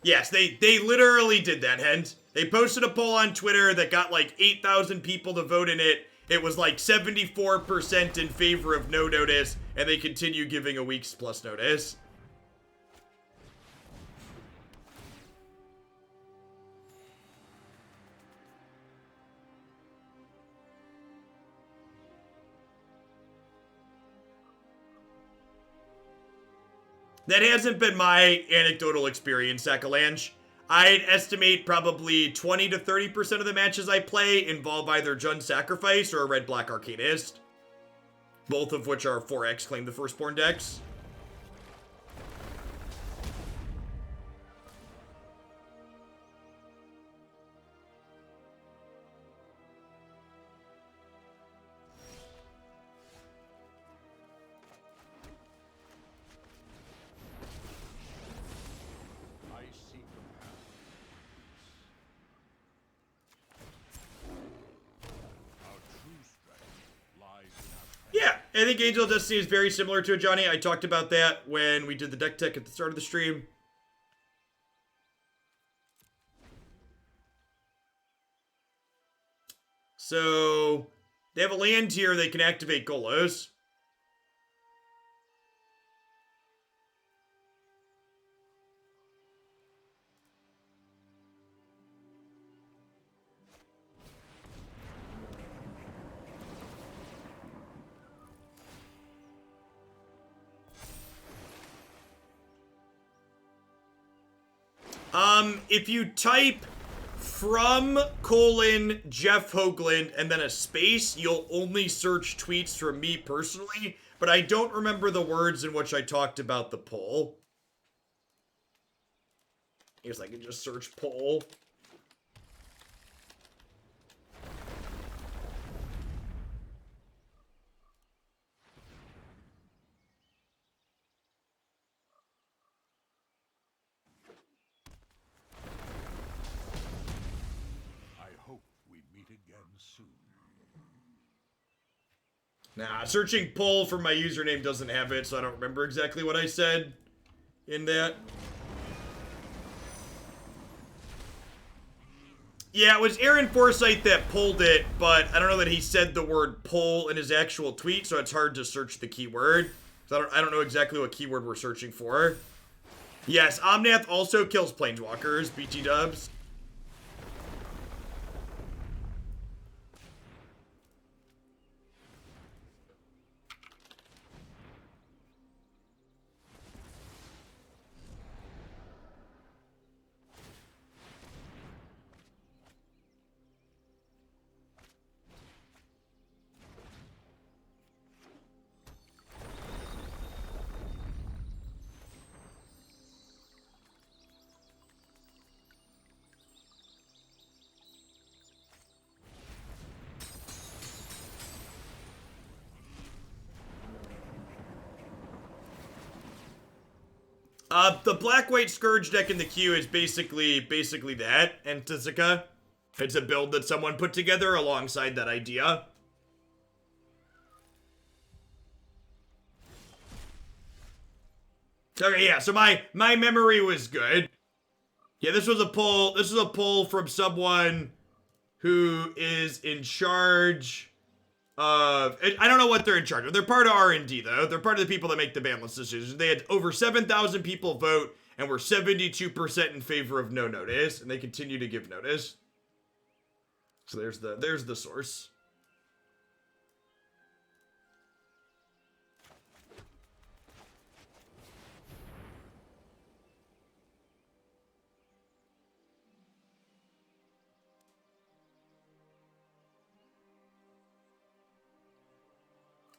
Yes, they literally did that, Hens. They posted a poll on Twitter that got like 8,000 people to vote in it. It was like 74% in favor of no notice, and they continue giving a week's plus notice. That hasn't been my anecdotal experience, Sakalange. I'd estimate probably 20 to 30% of the matches I play involve either Jund Sacrifice or a Red-Black Arcanist. Both of which are 4X Claim the Firstborn decks. I think Angel of Destiny is very similar to Ajani. I talked about that when we did the deck tech at the start of the stream. So, they have a land here, they can activate Golos. If you type from : Jeff Hoagland and then a space, you'll only search tweets from me personally, but I don't remember the words in which I talked about the poll. I guess I can just search poll. Nah, searching poll for my username doesn't have it, so I don't remember exactly what I said in that. Yeah, it was Aaron Forsythe that pulled it, but I don't know that he said the word poll in his actual tweet, so it's hard to search the keyword. So I don't know exactly what keyword we're searching for. Yes, Omnath also kills Planeswalkers, BT dubs. The black-white Scourge deck in the queue is basically that, and Tsuka. It's a build that someone put together alongside that idea. Okay, yeah, so my memory was good. Yeah, this was a poll from someone who is in charge of, I don't know what they're in charge of. They're part of R&D, though. They're part of the people that make the ban list decisions. They had over 7,000 people vote and were 72% in favor of no notice, and they continue to give notice. So there's the source.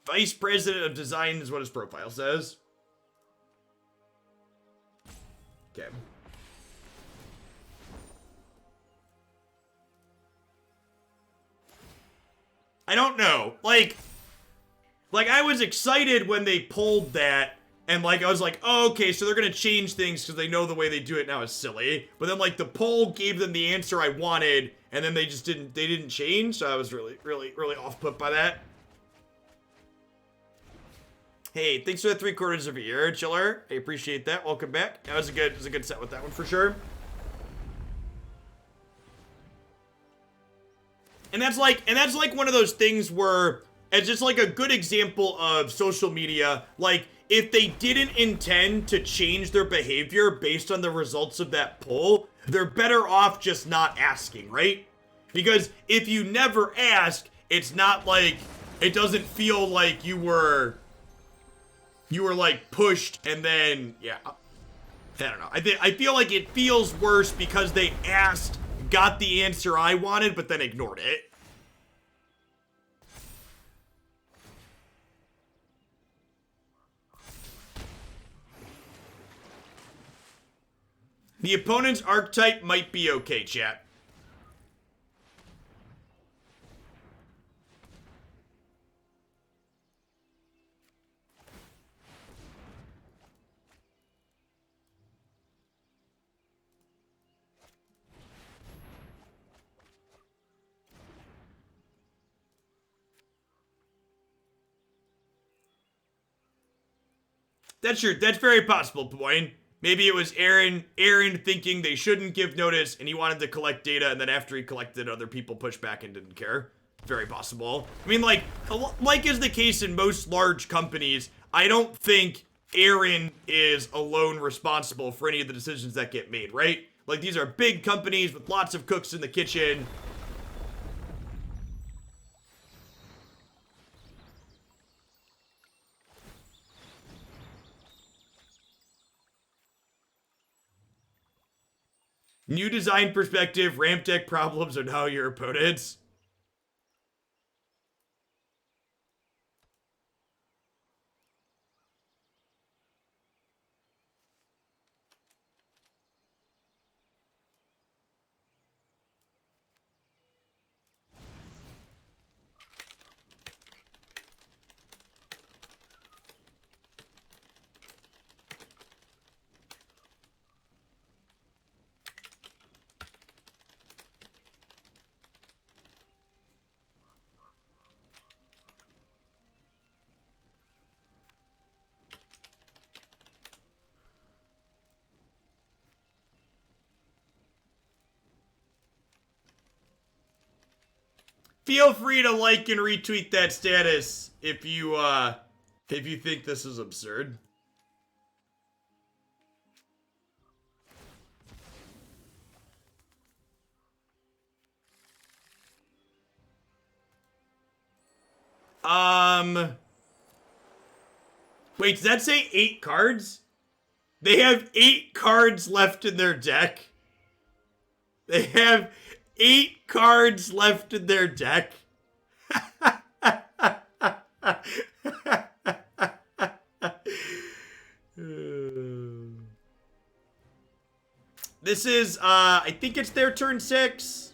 Vice President of Design is what his profile says. Okay. I don't know. Like I was excited when they pulled that, and like I was like, oh, okay, so they're gonna change things because they know the way they do it now is silly. But then like the poll gave them the answer I wanted, and then they just didn't change. So I was really off put by that. Hey, thanks for the 3/4 of a year, Chiller. I appreciate that. Welcome back. That was a good set with that one for sure. And that's like one of those things where it's just like a good example of social media. Like, if they didn't intend to change their behavior based on the results of that poll, they're better off just not asking, right? Because if you never ask, it's not like, it doesn't feel like you were like pushed and then, yeah. I don't know. I feel like it feels worse because they asked, got the answer I wanted, but then ignored it. The opponent's archetype might be okay, chat. That's very possible, Boyne. Maybe it was Aaron thinking they shouldn't give notice, and he wanted to collect data, and then after he collected, other people pushed back and didn't care. Very possible. I mean, like is the case in most large companies, I don't think Aaron is alone responsible for any of the decisions that get made, right? Like, these are big companies with lots of cooks in the kitchen. New design perspective, ramp deck problems, and how your opponents. Feel free to like and retweet that status if you think this is absurd. Wait, does that say 8 cards? They have 8 cards left in their deck. They have 8 cards left in their deck. This is, I think it's their turn 6.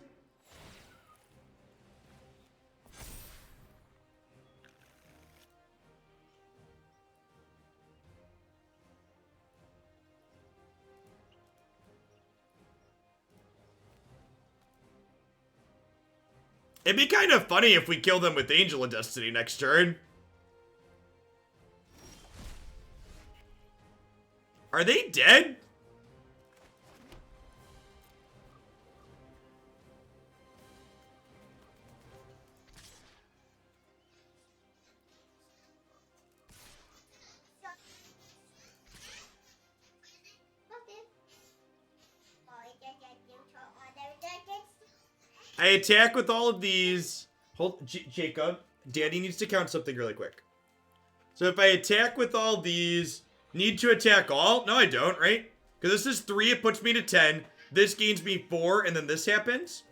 It'd be kind of funny if we kill them with Angel of Destiny next turn. Are they dead? I attack with all of these. Hold, Jacob. Daddy needs to count something really quick. So if I attack with all these, need to attack all? No, I don't, right? Because this is 3, it puts me to 10. This gains me 4, and then this happens.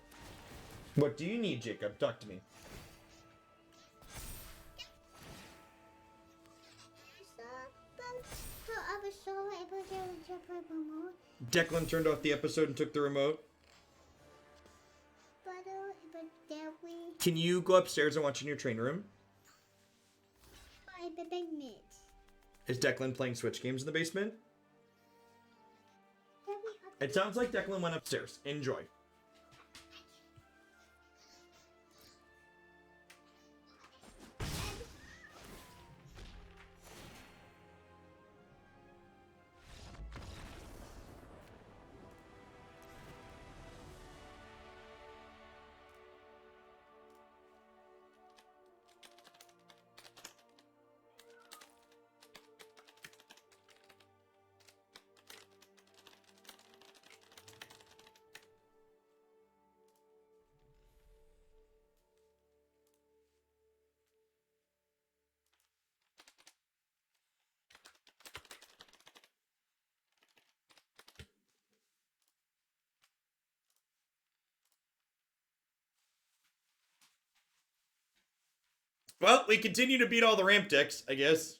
What do you need, Jacob? Talk to me. Declan turned off the episode and took the remote. Can you go upstairs and watch in your train room? Is Declan playing Switch games in the basement? It sounds like Declan went upstairs. Enjoy. Well, we continue to beat all the ramp decks, I guess.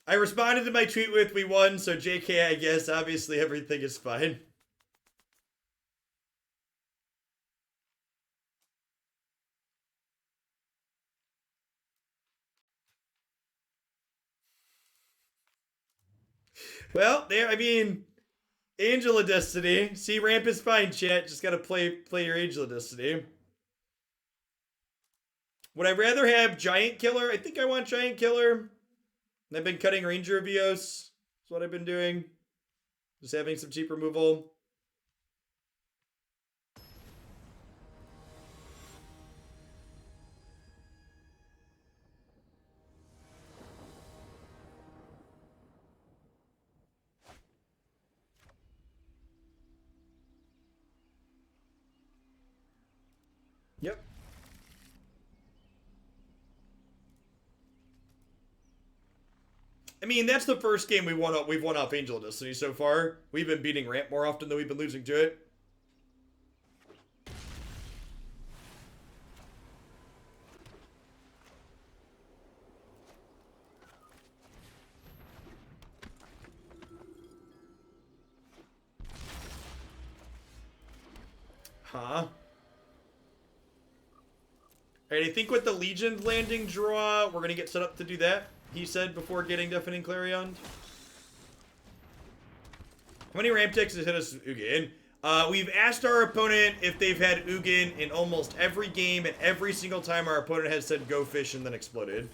I responded to my tweet with "we won," so JK, I guess. Obviously, everything is fine. Well, there. I mean, Angel of Destiny. See, ramp is fine, chat. Just gotta play your Angel of Destiny. Would I rather have Giant Killer? I think I want Giant Killer. I've been cutting Ranger of Eos. That's what I've been doing. Just having some cheap removal. Yep. I mean, that's the first game we've won off Angel of Destiny so far. We've been beating ramp more often than we've been losing to it. Huh? Alright, I think with the Legion landing draw, we're gonna get set up to do that, he said before getting Deafening Clarion. How many ramp decks has hit us Ugin? We've asked our opponent if they've had Ugin in almost every game, and every single time our opponent has said go fish and then exploded.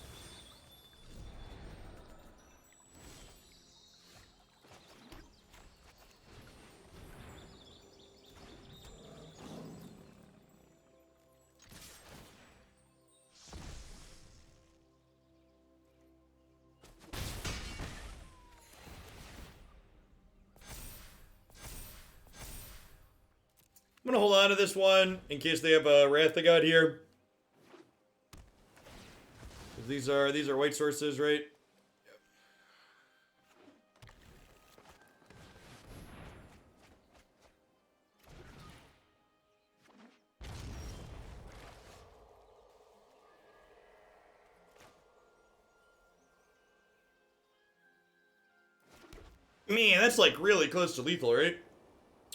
I'm gonna hold on to this one in case they have a Wrath of God here. These are white sources, right? Yep. Man, that's like really close to lethal, right?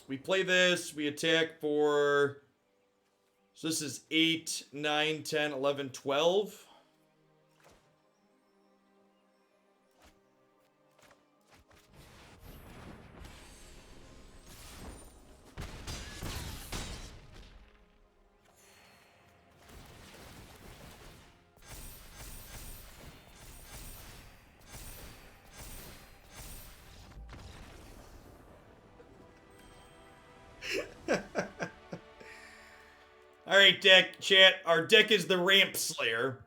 We play this, we attack for... So this is 8, 9, 10, 11, 12. Alright, deck, chat. Our deck is the Ramp Slayer.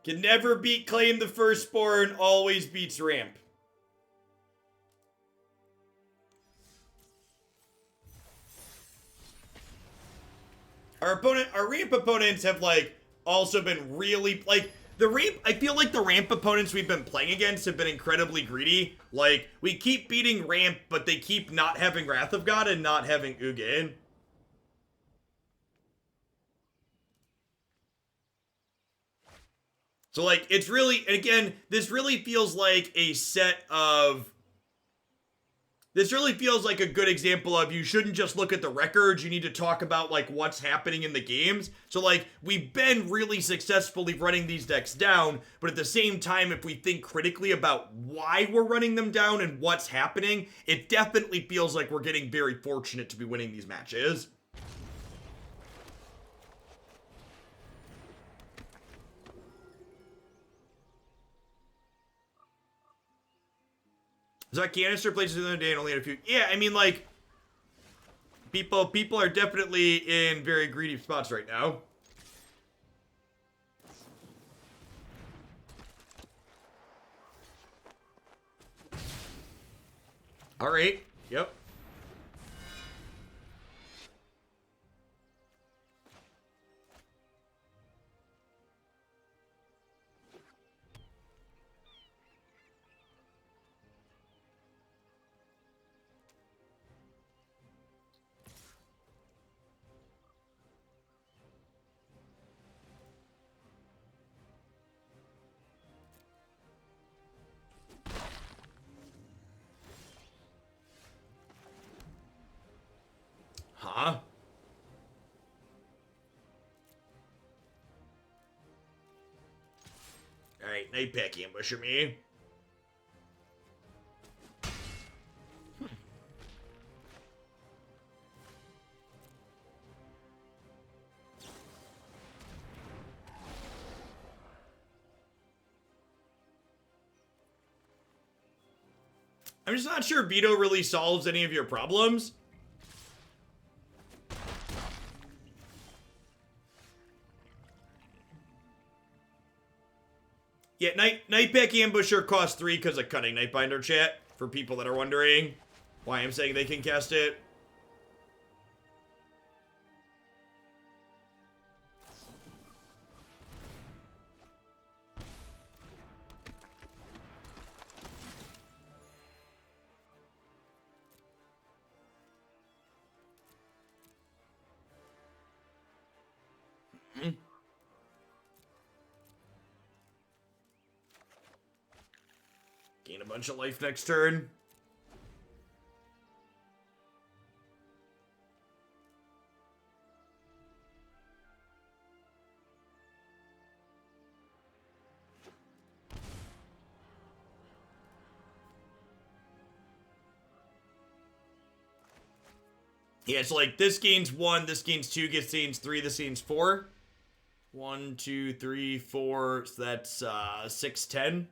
Can never beat Claim the Firstborn, always beats Ramp. Our Ramp opponents have, like, also been really, like, I feel like the Ramp opponents we've been playing against have been incredibly greedy. Like, we keep beating Ramp, but they keep not having Wrath of God and not having Ugin. So, like, it's really, and again, this really feels like a set of, this really feels like a good example of you shouldn't just look at the records, you need to talk about, like, what's happening in the games. So, like, we've been really successfully running these decks down, but at the same time, if we think critically about why we're running them down and what's happening, it definitely feels like we're getting very fortunate to be winning these matches. So that canister places the other day and only had a few. Yeah, I mean, like, people are definitely in very greedy spots right now. All right. Yep. Huh? Alright, night pack ambusher me. I'm just not sure Veto really solves any of your problems. Yeah, Nightpack Ambusher costs 3 because of Cunning Nightbinder, chat. For people that are wondering why I'm saying they can cast it. Gain a bunch of life next turn. Yeah, it's like this gains 1, this gains 2, this gains 3, this gains 4. 1, 2, 3, 4, so that's 6, 10.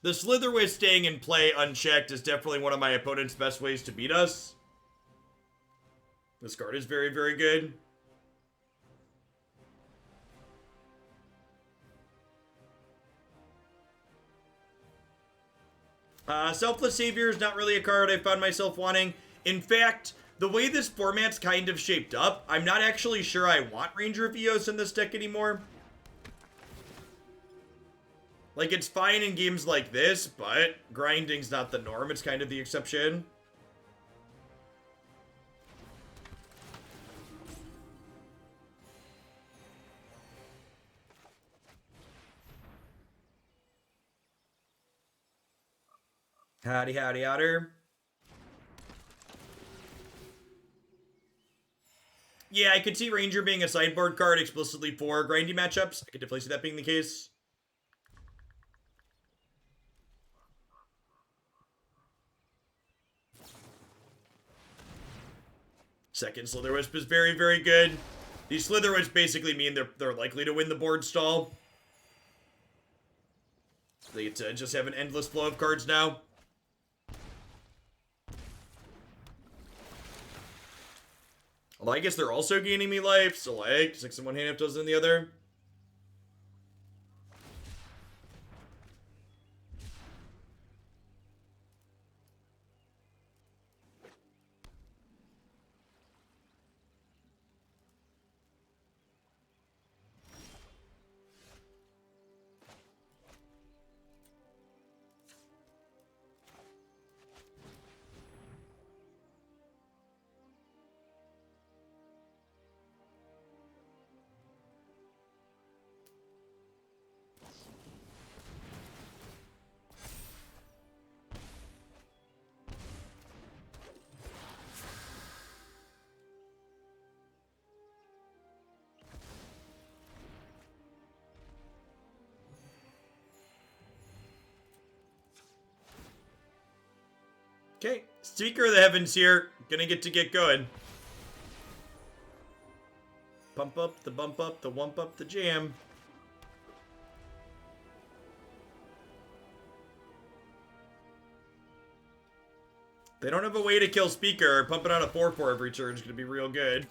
The Slitherwitch staying in play unchecked is definitely one of my opponent's best ways to beat us. This card is very, very good. Selfless Savior is not really a card I found myself wanting. In fact, the way this format's kind of shaped up, I'm not actually sure I want Ranger of Eos in this deck anymore. Like, it's fine in games like this, but grinding's not the norm. It's kind of the exception. Howdy, howdy, outer. Yeah, I could see Ranger being a sideboard card explicitly for grindy matchups. I could definitely see that being the case. Second Slitherwisp is very, very good. These Slitherwisps basically mean they're likely to win the board stall. They get to just have an endless flow of cards now. Although I guess they're also gaining me life, so like 6 in one hand, half dozen in the other. Okay, Speaker of the Heavens here. Gonna get going. Pump up, the bump up, the wump up, the jam. They don't have a way to kill Speaker. Pumping out a 4/4 every turn is gonna be real good.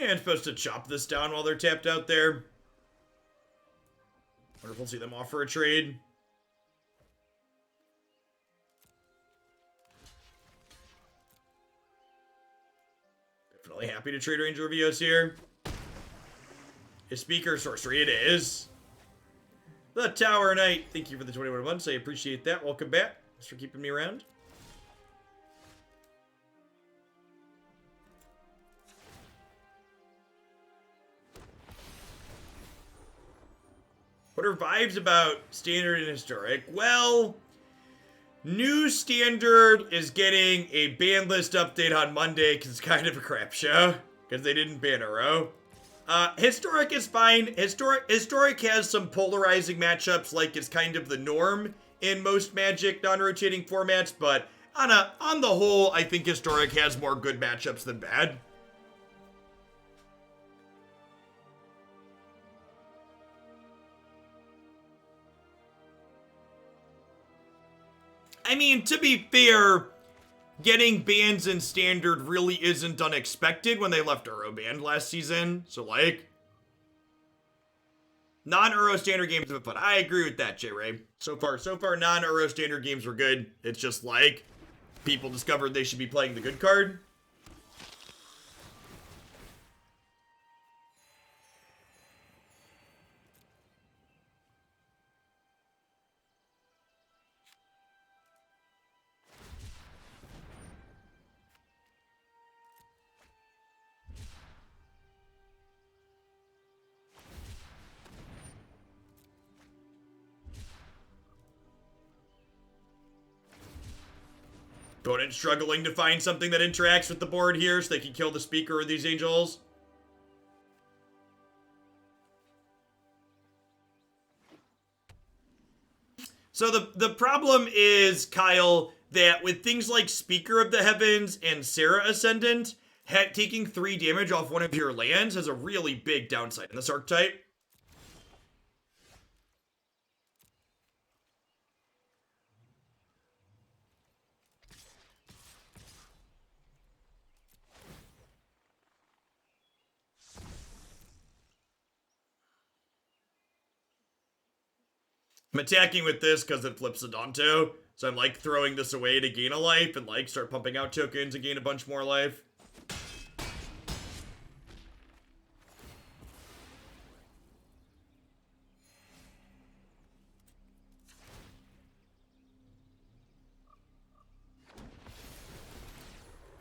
And supposed to chop this down while they're tapped out there. Wonder if we'll see them offer a trade. Definitely happy to trade Ranger of Eos here. His Speaker sorcery, it is. The Tower Knight, thank you for the 21 months. I appreciate that. Welcome back. Thanks for keeping me around. What are vibes about Standard and Historic? Well, new Standard is getting a ban list update on Monday because it's kind of a crap show because they didn't ban Uro. Historic is fine. Historic has some polarizing matchups like it's kind of the norm in most Magic non-rotating formats, but on the whole, I think Historic has more good matchups than bad. I mean, to be fair, getting bans in Standard really isn't unexpected when they left Uro banned last season. So, like, non-Uro Standard games have been fun. I agree with that, J-Ray. So far, non-Uro Standard games were good. It's just, like, people discovered they should be playing the good card. Opponent struggling to find something that interacts with the board here so they can kill the Speaker or these Angels. So the problem is, Kyle, that with things like Speaker of the Heavens and Serra Ascendant, taking 3 damage off one of your lands has a really big downside in this archetype. I'm attacking with this because it flips a Danto, so I'm like throwing this away to gain a life and like start pumping out tokens and gain a bunch more life.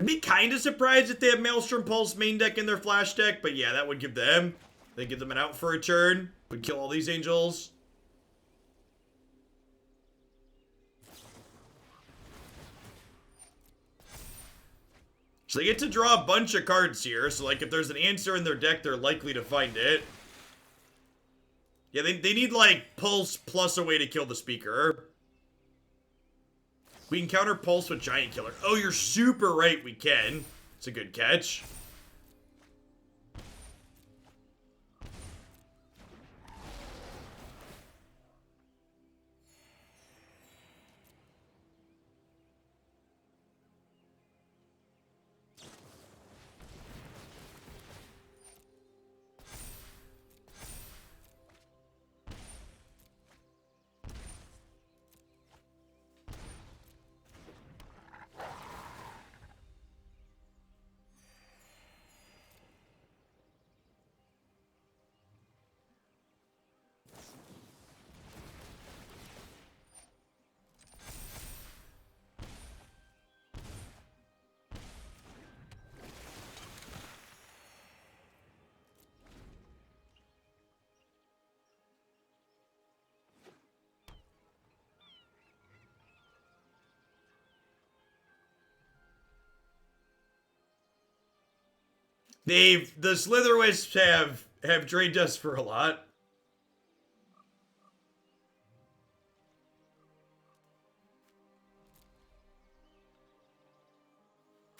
I'd be kind of surprised if they have Maelstrom Pulse main deck in their flash deck, but yeah, that would give them. They give them an out for a turn. Would kill all these Angels. So they get to draw a bunch of cards here. So, like, if there's an answer in their deck, they're likely to find it. Yeah, they need, like, Pulse plus a way to kill the Speaker. We can counter Pulse with Giant Killer. Oh, you're super right, we can. It's a good catch. The Slither Wisps have drained us for a lot.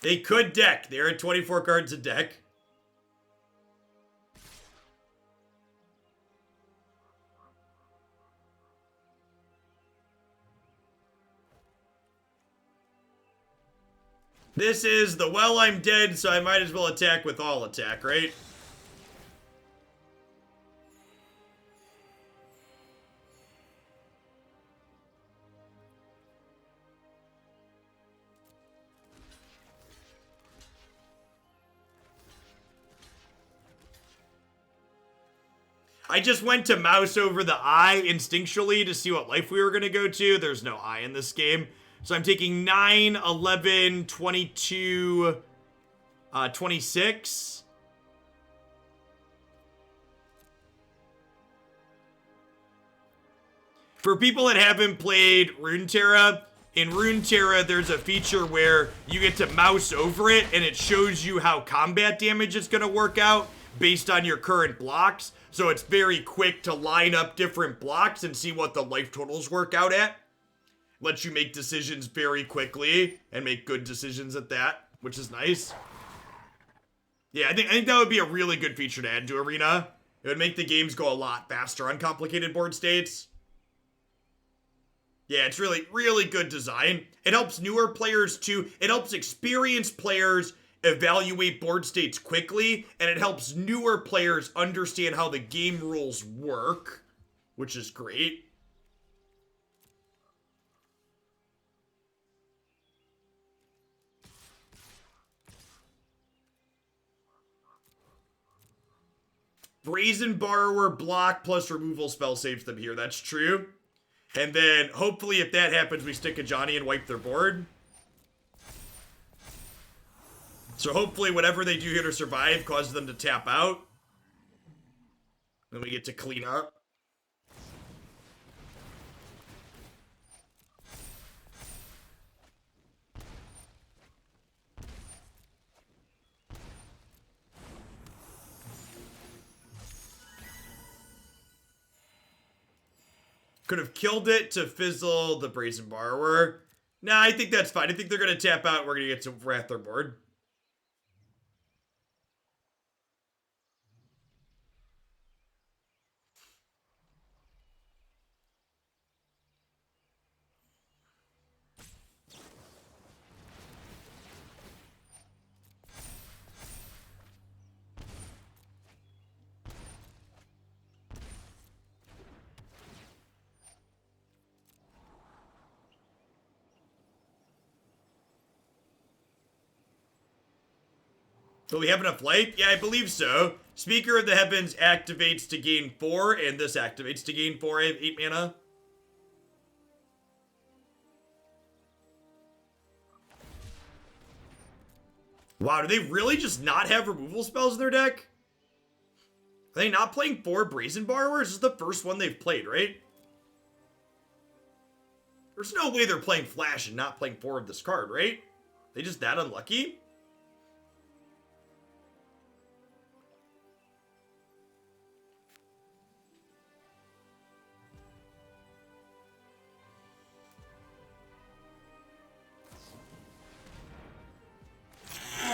They could deck. They're at 24 cards a deck. This is the well, I'm dead, so I might as well attack with all attack, right? I just went to mouse over the eye instinctually to see what life we were going to go to. There's no eye in this game. So I'm taking 9, 11, 22, 26. For people that haven't played Runeterra, in Runeterra there's a feature where you get to mouse over it and it shows you how combat damage is going to work out based on your current blocks. So it's very quick to line up different blocks and see what the life totals work out at. Lets you make decisions very quickly and make good decisions at that, which is nice. Yeah, I think that would be a really good feature to add to Arena. It would make the games go a lot faster on complicated board states. Yeah, it's really, really good design. It helps newer players too. It helps experienced players evaluate board states quickly, and it helps newer players understand how the game rules work, which is great. Brazen Borrower block plus removal spell saves them here. That's true. And then, hopefully, if that happens, we stick Ajani and wipe their board. So hopefully, whatever they do here to survive causes them to tap out. Then we get to clean up. Could have killed it to fizzle the Brazen Borrower. Nah, I think that's fine. I think they're going to tap out. We're going to get to wrath their board. Do we have enough life? Yeah, I believe so. Speaker of the Heavens activates to gain 4, and this activates to gain 4. I have 8 mana. Wow, do they really just not have removal spells in their deck? Are they not playing 4 Brazen Borrowers? This is the first one they've played, right? There's no way they're playing Flash and not playing 4 of this card, right? They just that unlucky?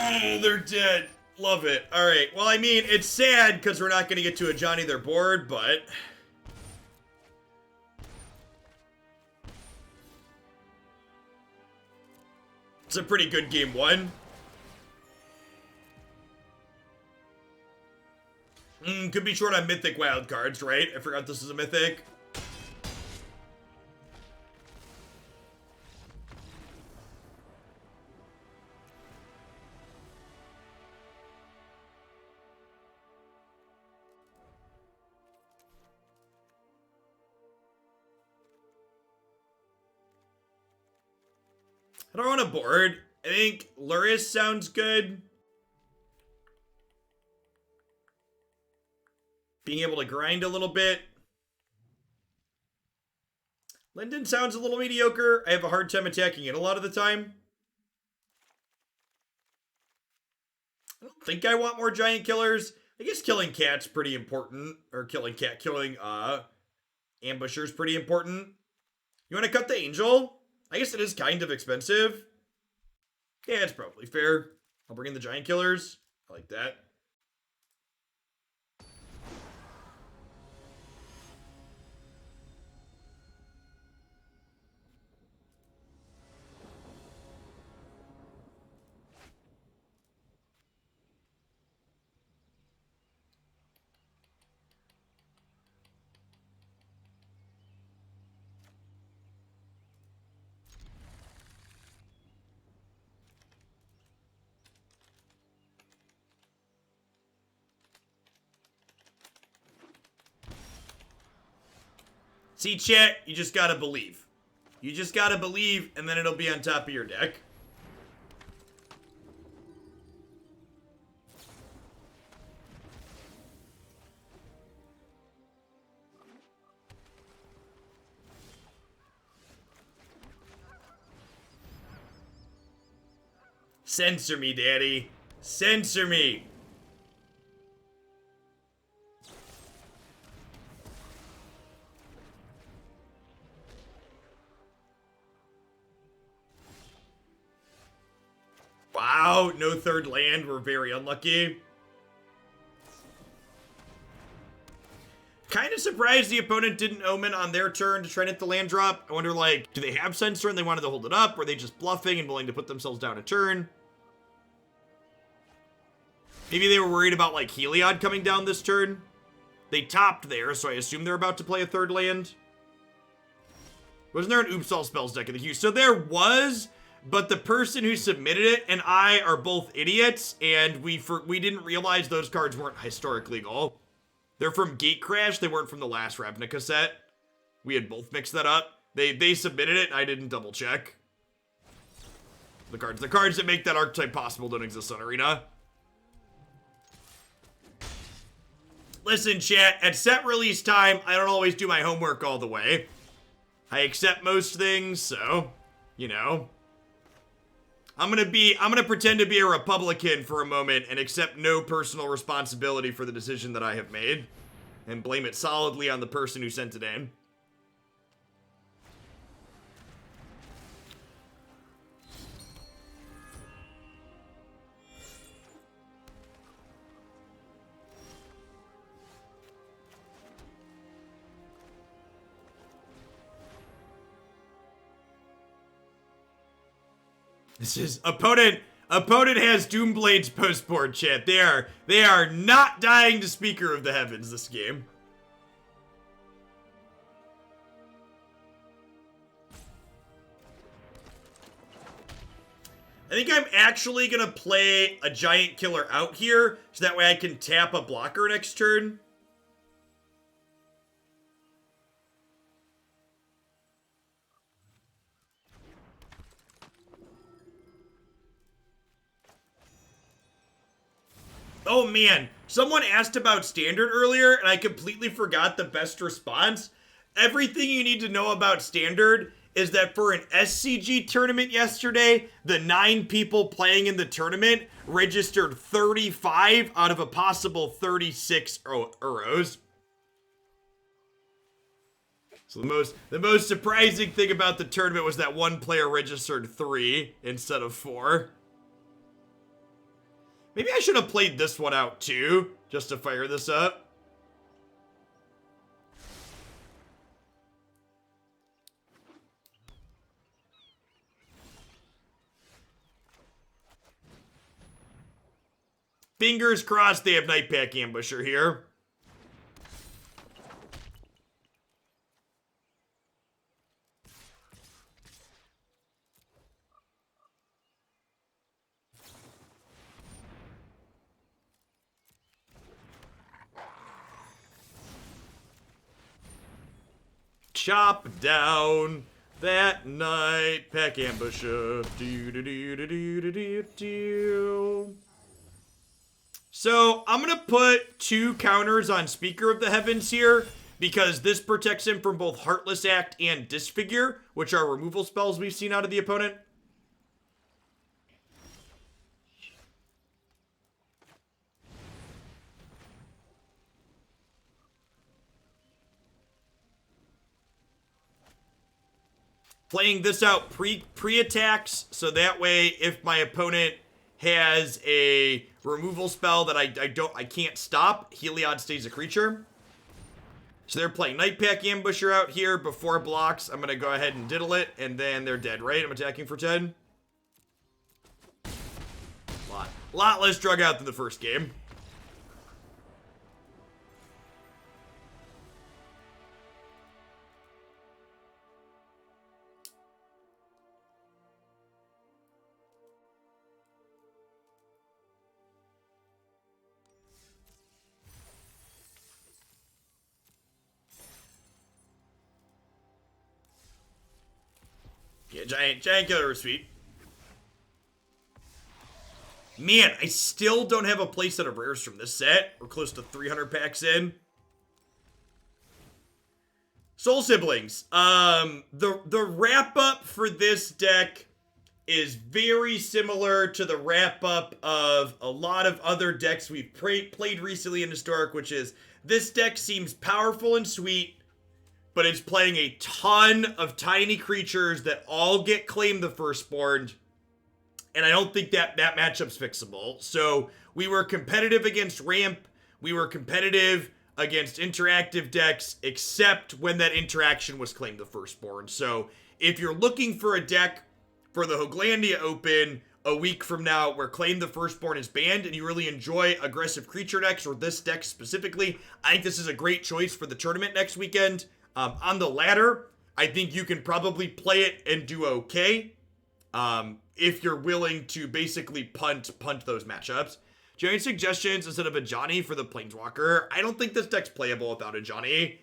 Oh, they're dead. Love it. All right. Well, I mean, it's sad because we're not going to get to Ajani their board, but... it's a pretty good game one. Could be short on Mythic wild cards, right? I forgot this is a Mythic. I don't want a board. I think Lurrus sounds good. Being able to grind a little bit. Linden sounds a little mediocre. I have a hard time attacking it a lot of the time. I don't think I want more giant killers. I guess killing cat's pretty important. Or killing ambusher's pretty important. You want to cut the angel? I guess it is kind of expensive. Yeah, it's probably fair. I'll bring in the giant killers. I like that. See, chat, you just gotta believe. You just gotta believe, and then it'll be on top of your deck. Censor me, daddy. Censor me. Wow, no third land. We're very unlucky. Kind of surprised the opponent didn't Omen on their turn to try and hit the land drop. I wonder, like, do they have Censor and they wanted to hold it up? Were they just bluffing and willing to put themselves down a turn? Maybe they were worried about, like, Heliod coming down this turn. They topped there, so I assume they're about to play a third land. Wasn't there an Oops All Spells deck in the queue? So there was, but the person who submitted it and I are both idiots, and we didn't realize those cards weren't historic legal. They're from Gatecrash. They weren't from the last Ravnica set. We had both mixed that up. They submitted it, and I didn't double check. The cards that make that archetype possible don't exist on Arena. Listen, chat, at set release time, I don't always do my homework all the way. I accept most things, so, you know. I'm gonna pretend to be a Republican for a moment and accept no personal responsibility for the decision that I have made. And blame it solidly on the person who sent it in. This is opponent has Doomblade's postboard, chat. They are not dying to Speaker of the Heavens this game. I think I'm actually gonna play a giant killer out here so that way I can tap a blocker next turn. Oh man, someone asked about Standard earlier and I completely forgot the best response. Everything you need to know about Standard is that for an SCG tournament yesterday, the 9 people playing in the tournament registered 35 out of a possible 36 Euros. So the most surprising thing about the tournament was that one player registered 3 instead of 4. Maybe I should have played this one out too, just to fire this up. Fingers crossed they have Nightpack Ambusher here. Chop down that Nightpack Ambusher. So I'm gonna put 2 counters on Speaker of the Heavens here because this protects him from both Heartless Act and Disfigure, which are removal spells we've seen out of the opponent. Playing this out pre-attacks, so that way if my opponent has a removal spell that I can't stop, Heliod stays a creature. So they're playing Nightpack Ambusher out here before blocks. I'm gonna go ahead and diddle it, and then they're dead, right? I'm attacking for 10. Lot less drug out than the first game. Yeah, giant killer was sweet. Man, I still don't have a playset of rares from this set. We're close to 300 packs in. Soul Siblings. The wrap up for this deck is very similar to the wrap up of a lot of other decks we've played recently in Historic, which is this deck seems powerful and sweet, but it's playing a ton of tiny creatures that all get claimed the firstborn, and I don't think that matchup's fixable. So we were competitive against Ramp, we were competitive against interactive decks, except when that interaction was claimed the firstborn. So if you're looking for a deck for the Hoaglandia Open a week from now where claim the firstborn is banned and you really enjoy aggressive creature decks, or this deck specifically, I think this is a great choice for the tournament next weekend. On the latter, I think you can probably play it and do okay if you're willing to basically punt those matchups. Do you have any suggestions instead of Ajani for the Planeswalker? I don't think this deck's playable without Ajani.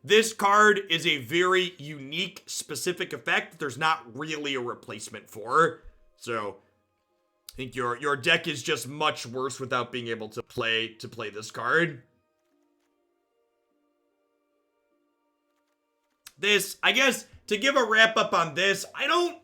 This card is a very unique, specific effect that there's not really a replacement for. So I think your deck is just much worse without being able to play this card. This, I guess, to give a wrap up on this, I don't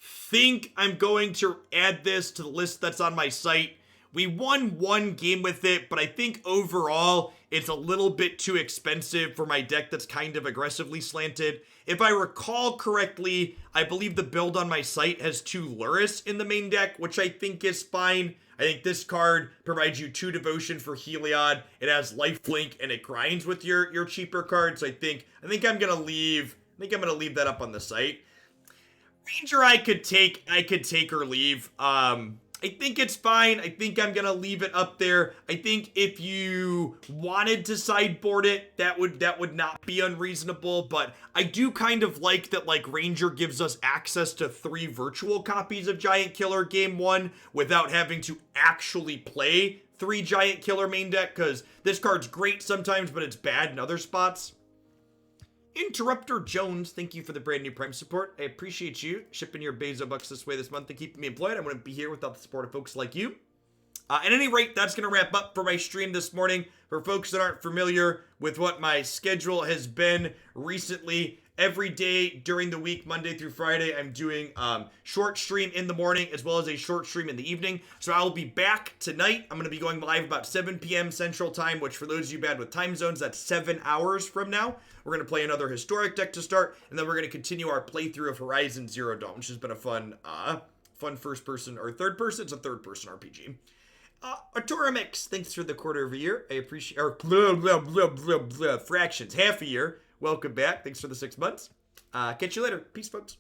think I'm going to add this to the list that's on my site. We won one game with it, but I think overall it's a little bit too expensive for my deck that's kind of aggressively slanted. If I recall correctly, I believe the build on my site has 2 Lurrus in the main deck, which I think is fine. I think this card provides you 2 devotion for Heliod. It has lifelink and it grinds with your cheaper cards. So I think I'm gonna leave that up on the site. Ranger I could take or leave. I think it's fine. I think I'm gonna leave it up there. I think if you wanted to sideboard it, that would not be unreasonable, but I do kind of like that, like, Ranger gives us access to 3 virtual copies of Giant Killer game 1 without having to actually play 3 Giant Killer main deck, because this card's great sometimes, but it's bad in other spots. Interrupter Jones, thank you for the brand new Prime support. I appreciate you shipping your Bezo bucks this way this month and keeping me employed. I wouldn't be here without the support of folks like you. At any rate, that's going to wrap up for my stream this morning. For folks that aren't familiar with what my schedule has been recently, every day during the week, Monday through Friday, I'm doing short stream in the morning as well as a short stream in the evening. So I'll be back tonight. I'm going to be going live about 7 p.m. Central Time, which for those of you bad with time zones, that's 7 hours from now. We're going to play another historic deck to start, and then we're going to continue our playthrough of Horizon Zero Dawn, which has been a fun first person, or third person. It's a third person RPG. Artura Mix, thanks for the quarter of a year. I appreciate, or fractions, half a year. Welcome back. Thanks for the 6 months. Catch you later. Peace, folks.